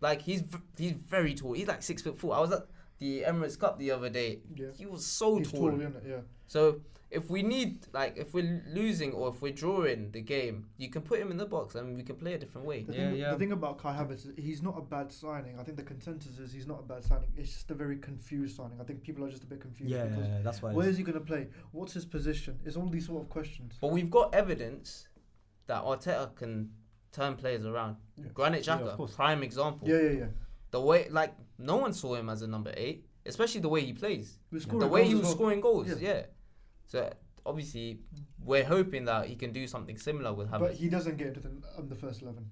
Like he's very tall. He's like 6'4". I was at the Emirates Cup the other day. Yeah. He was so He's tall. tall, isn't it? Yeah. So if we need, if we're losing or if we're drawing the game, you can put him in the box and we can play a different way. The thing about Kai Havertz is he's not a bad signing. I think the consensus is he's not a bad signing. It's just a very confused signing. I think people are just a bit confused. Yeah, that's why. Where is he going to play? What's his position? It's all these sort of questions. But we've got evidence that Arteta can turn players around. Granit Xhaka, prime example. Yeah. The way, no one saw him as a number 8, especially the way he plays. The way he was scoring goals, So obviously, we're hoping that he can do something similar with Havertz. But he doesn't get into the first 11.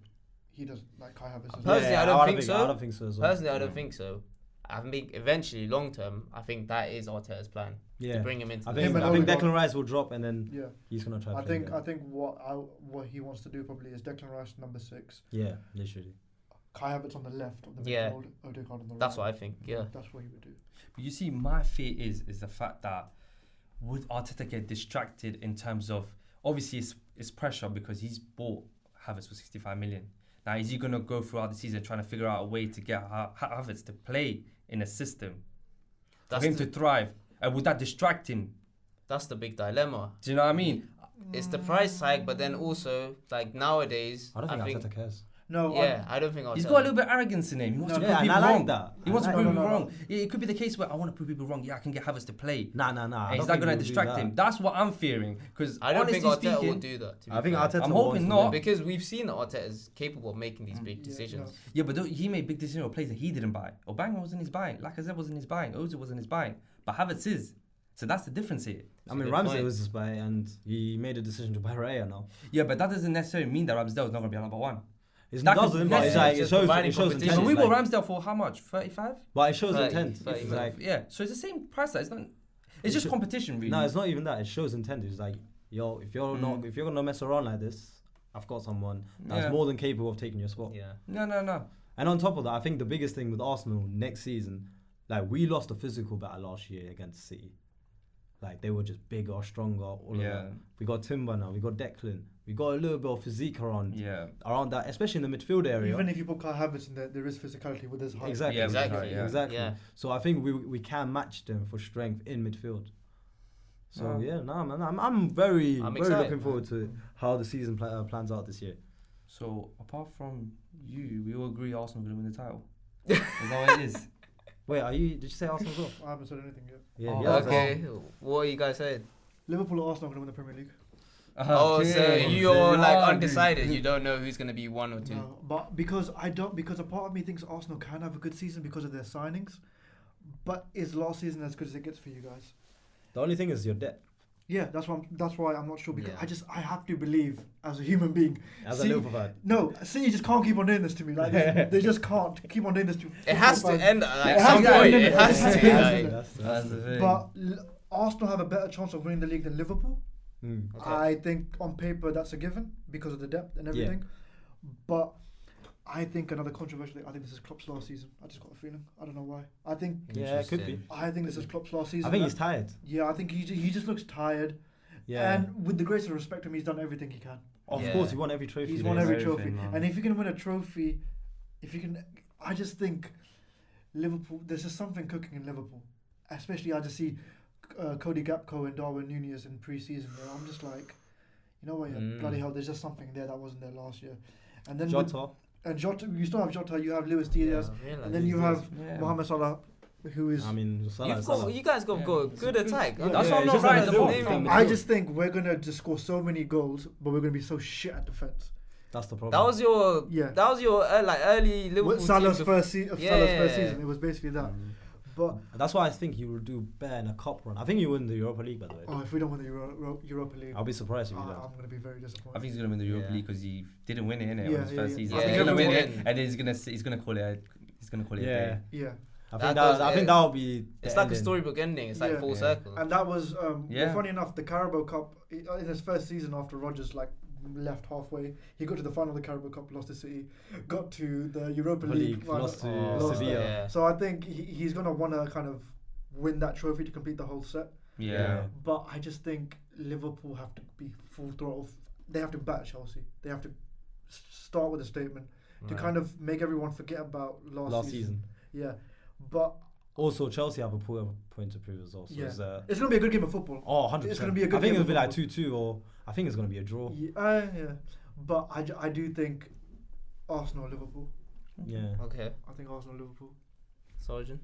He doesn't, like Kai Havertz. Personally, I don't think so. I don't think so as well. Personally, I don't think so. I think eventually, long term, I think that is Arteta's plan. To bring him into. I think Declan Rice will drop and then he's gonna try. I think what he wants to do probably is Declan Rice number 6. Yeah, literally. Kai Havertz on the left, on the midfield, Odegaard on the right. That's what I think. Yeah, that's what he would do. But you see, my fear is the fact that would Arteta get distracted in terms of, obviously it's pressure because he's bought Havertz for 65 million. Now is he gonna go throughout the season trying to figure out a way to get Havertz to play in a system for him to thrive? And would that distract him? That's the big dilemma. Do you know what I mean? It's the price tag, but then also nowadays, I don't think Arteta cares. No, I don't think Arteta. He's got a little bit of arrogance in him. He wants to prove people wrong. He wants to prove people wrong. It could be the case where I want to prove people wrong. Yeah, I can get Havertz to play. Nah. And he's not going to distract him. That's what I'm fearing. Because I don't think Arteta will do that. I think Arteta. I'm hoping not, because we've seen that Arteta is capable of making these big decisions. Yeah, but he made big decisions with players that he didn't buy. Aubameyang wasn't his buying. Lacazette wasn't his buying. Ozil wasn't his buying. But Havertz is. So that's the difference here. I mean, Ramsey was his buy, and he made a decision to buy Raya now. Yeah, but that doesn't necessarily mean that Ramsdale is not going to be number 1. It doesn't, but it shows intent. We bought Ramsdale for how much? 35? But it shows intent. So it's the same price. It's just competition, really. No, it's not even that. It shows intent. It's like, yo, if you're gonna mess around like this, I've got someone that's more than capable of taking your spot. No. And on top of that, I think the biggest thing with Arsenal next season, like we lost a physical battle last year against City. Like they were just bigger, stronger, all of that. We got Timber now, we got Declan. We got a little bit of physique around that, especially in the midfield area. Even if you put Kai Havertz in there is physicality with his height. Exactly. Exactly. Yeah. So I think we can match them for strength in midfield. So man, I'm very looking forward to how the season plans out this year. So apart from you, we all agree Arsenal going to win the title. Is that what it is? Wait, did you say Arsenal as well? I haven't said anything yet. Yeah. Okay. What are you guys saying? Liverpool or Arsenal are going to win the Premier League. Oh, so you're like undecided. You don't know who's going to be 1 or 2. No, but because a part of me thinks Arsenal can have a good season because of their signings. But is last season as good as it gets for you guys? The only thing is your depth. Yeah, that's why I'm not sure, because I have to believe as a human being. As a Liverpool fan. No, City just can't keep on doing this to me. Like they just can't keep on doing this to me. It has to end at some point. point. It has to. That's the thing. But Arsenal have a better chance of winning the league than Liverpool. Okay. I think on paper that's a given because of the depth and everything. But I think another controversial thing, I think this is Klopp's last season. I just got a feeling. I don't know why. I think it could be. I think this is Klopp's last season. I think he's tired. Yeah, I think he just looks tired. Yeah. And with the greatest respect to him, he's done everything he can. Of course, he won every trophy. He's won every trophy. And if you can win a trophy, I just think Liverpool, there's just something cooking in Liverpool. Especially I just see Cody Gakpo and Darwin Núñez in pre-season. I'm just like, you know what, bloody hell, there's just something there that wasn't there last year. And then Jota. Jota, you still have Jota, you have Luis Diaz, and then you have Mohamed Salah, who is... I mean, you guys got good attack. Yeah. That's what I'm not right about. I just think we're going to just score so many goals, but we're going to be so shit at defence. That's the problem. That was your like early Liverpool Salah's team first season. It was basically that. But that's why I think he will do better in a cup run. I think he win the Europa League, by the way. Oh, if we don't win the Europa League, I'll be surprised if he does. I'm going to be very disappointed. I think he's going to win the Europa League because he didn't win it, innit? Yeah, on his first season. Yeah, So he's he's going to gonna win win it, and then he's going to call it a day. Yeah. I think that'll be. It's like a storybook ending. It's like full circle. And that was funny enough. The Carabao Cup in his first season after Rodgers left halfway, he got to the final of the Carabao Cup, lost to City, got to the Europa League, lost to Sevilla. Yeah. So I think he's gonna want to kind of win that trophy to complete the whole set. Yeah. But I just think Liverpool have to be full throttle. They have to bat Chelsea. They have to start with a statement to kind of make everyone forget about last season. Yeah. But also Chelsea have a point to prove as well. So it's going to be a good game of football. Oh, 100%. It's going to be a good game. I think it'll be like 2-2, or I think it's going to be a draw. Yeah. But I do think Arsenal, Liverpool. Yeah. Okay. I think Arsenal, Liverpool. Sargent?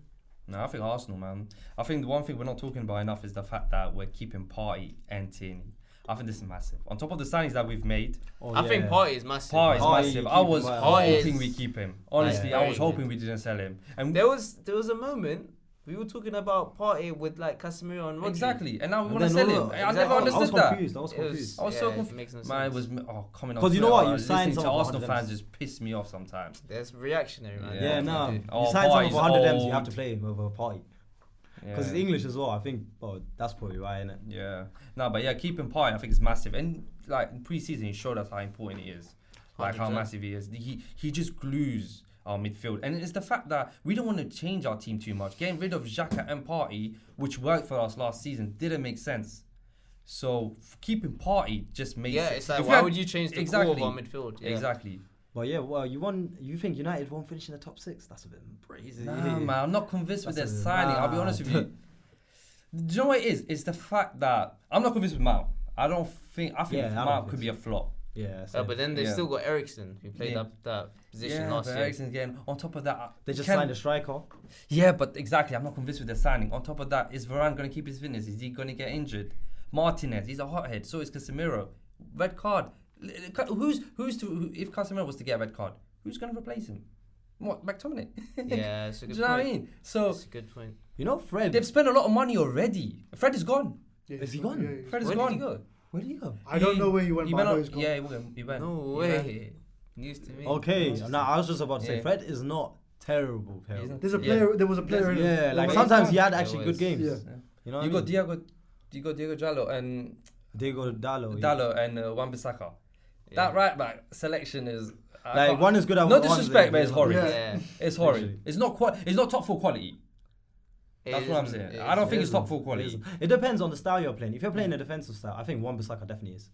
No, I think Arsenal, man. I think the one thing we're not talking about enough is the fact that we're keeping Partey and Tierney. I think this is massive. On top of the signings that we've made, I think Partey is massive. Partey is massive. I was hoping we keep him. Honestly, Yeah, I was very hoping we didn't sell him. And there was a moment we were talking about Partey with like Casemiro and Rodri. Exactly, and now we want to sell him. I never understood that. I was confused. I was so confused. Man, it was coming off. Because you know what, you signed to some Arsenal fans just piss me off sometimes. There's reactionary, man. Yeah, no. You Oh, signed someone Partey's for 100 M's, you old. have to play him over Partey. Because it's English as well, I think. Well, that's probably why, isn't it? Yeah. No, but yeah, keeping Partey, I think is massive. And like in pre-season, he showed us how important he is, like 100%. how massive he is. He just glues our midfield, and it's the fact that we don't want to change our team too much. Getting rid of Xhaka and Partey, which worked for us last season, didn't make sense. So keeping Partey just makes Yeah, it's like, why would you change the core of our midfield? Yeah. Exactly. But yeah, well, you think United won't finish in the top 6? That's a bit crazy. Nah, man, I'm not convinced with their That's a signing. I'll be honest with you. Do you know what it is? It's the fact that I'm not convinced with Mount. I think Mount could be a flop. Yeah. But then they've still got Eriksen, who played that position last year. Eriksen again. On top of that, They just signed a striker. Yeah, but exactly, I'm not convinced with their signing. On top of that, is Varane going to keep his fitness? Is he going to get injured? Martinez, he's a hothead. So is Casemiro. Red card. If Casemiro was to get a red card, who's going to replace him? What, McTominay? Yeah, it's a good point. Do you know what I mean? So it's a good point. You know, Fred. They've spent a lot of money already. Fred is gone. Yeah, Is he gone? Yeah, Fred is Where gone. did he go? Where did he go? I don't know where he went, but I know he's gone. Yeah, he went. No He way. went. News to me. Okay, now I was just about to say, Yeah. Fred is not terrible. There was a player in Yeah, like Well, sometimes he had There actually was. good games. Yeah. You know, You got Diego Jallo and Diego Dallo. Dallo and Wan-Bissaka. Yeah. That right back selection is Like can't- one is good at No one disrespect, thing, but it's the other- horrid. Yeah. It's horrid. Literally. It's not it's not top 4 quality. That's what I'm It saying. is- I don't think It it's top isn't. 4 It quality. isn't. It depends on the style you're playing. If you're playing a defensive style, I think Wan-Bissaka definitely is.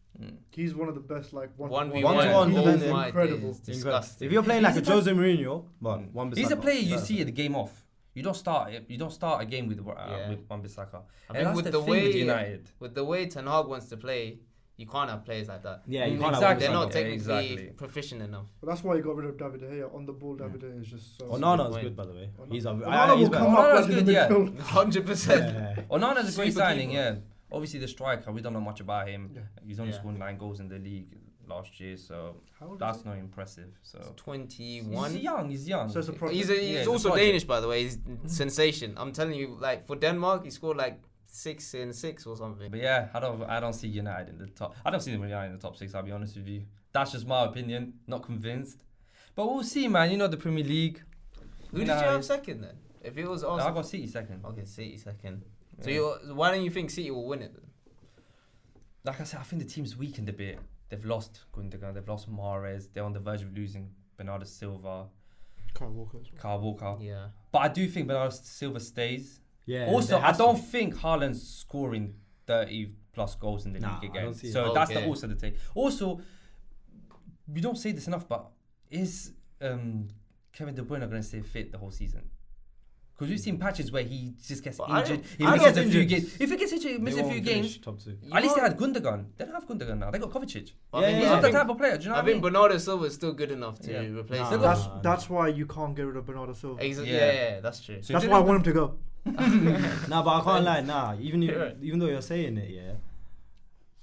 He's one of the best, like, 1v1. One-to-one He's defending. incredible. Disgusting. If you're playing like a He's a Jose Mourinho, but Wan-Bissaka. He's a player you better. see at the game off. You don't start a game with Yeah. Wan-Bissaka. I And mean, that's with the the thing with way United. with the way Ten Hag wants to play, you can't have players like that. Yeah, you can't have Exactly. They're not Wan-Bissaka. technically Exactly. proficient enough. But that's why he got rid of David De Gea. On the ball, David De Gea is just so... Onana's Point. good, by the way. Onana- He's a Onana he's will better. come up Onana's like in the good, yeah. midfield. 100%. Yeah. Onana's a great Super signing, keeper. yeah. Obviously, the striker, we don't know much about him. Yeah. He's only Yeah. scored 9 goals in the league last year, so How old is that's he? not impressive. So 21. He's young. So it's a project. He's Yeah, it's a also project. Danish, by the way. He's sensation. I'm telling you, like for Denmark, he scored like 6 in 6 or something. But yeah, I don't see United in the top. I don't see them United in the top 6. I'll be honest with you. That's just my opinion. Not convinced. But we'll see, man. You know the Premier League. Who did you have second then? If it was I Arsenal. got City second. Okay, City second. So Yeah. why don't you think City will win it then? Like I said, I think the team's weakened a bit. They've lost Gundogan. They've lost Mahrez. They're on the verge of losing Bernardo Silva, Kyle Walker as well. Kyle Walker. Yeah. But I do think Bernardo Silva stays. Yeah. Also, there I has to don't be. think Haaland's scoring 30 plus goals in the Nah, league I again. don't see it. So that's Okay. also the take. Also, we don't say this enough, but is Kevin De Bruyne going to stay fit the whole season? Because we've seen patches where he just gets But I injured. don't- He I misses don't a few injured. games. If he gets injured, he They misses a won't few finish games. top 2. At least they had Gundogan. They don't have Gundogan now. They got Kovacic. I Yeah, think, yeah, He's yeah. not that type of player. Do you know I what I think mean? Bernardo Silva is still good enough to Yeah. replace Nah, him. nah. That's why you can't get rid of Bernardo Silva. Yeah, that's true. So That's if why I they want him to go. Nah, but I can't lie. Nah, Yeah. even though you're saying it, yeah.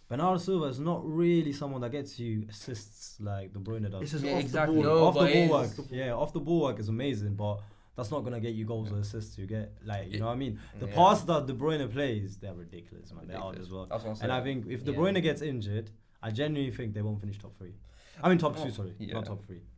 Bernardo Silva is not really someone that gets you assists like De Bruyne does. It's just Yeah, off exactly. the ball. No, Off the but ball it's- work, yeah, off the ball work is amazing, but that's not gonna get you goals or assists. You get like, you know what I mean? The Yeah. passes that De Bruyne plays, they're ridiculous, man. They're out Ridiculous. as well. That's what I'm saying. And I think if De Yeah. Bruyne gets injured, I genuinely think they won't finish top 3. I mean top 2, Oh, sorry, yeah. not top 3.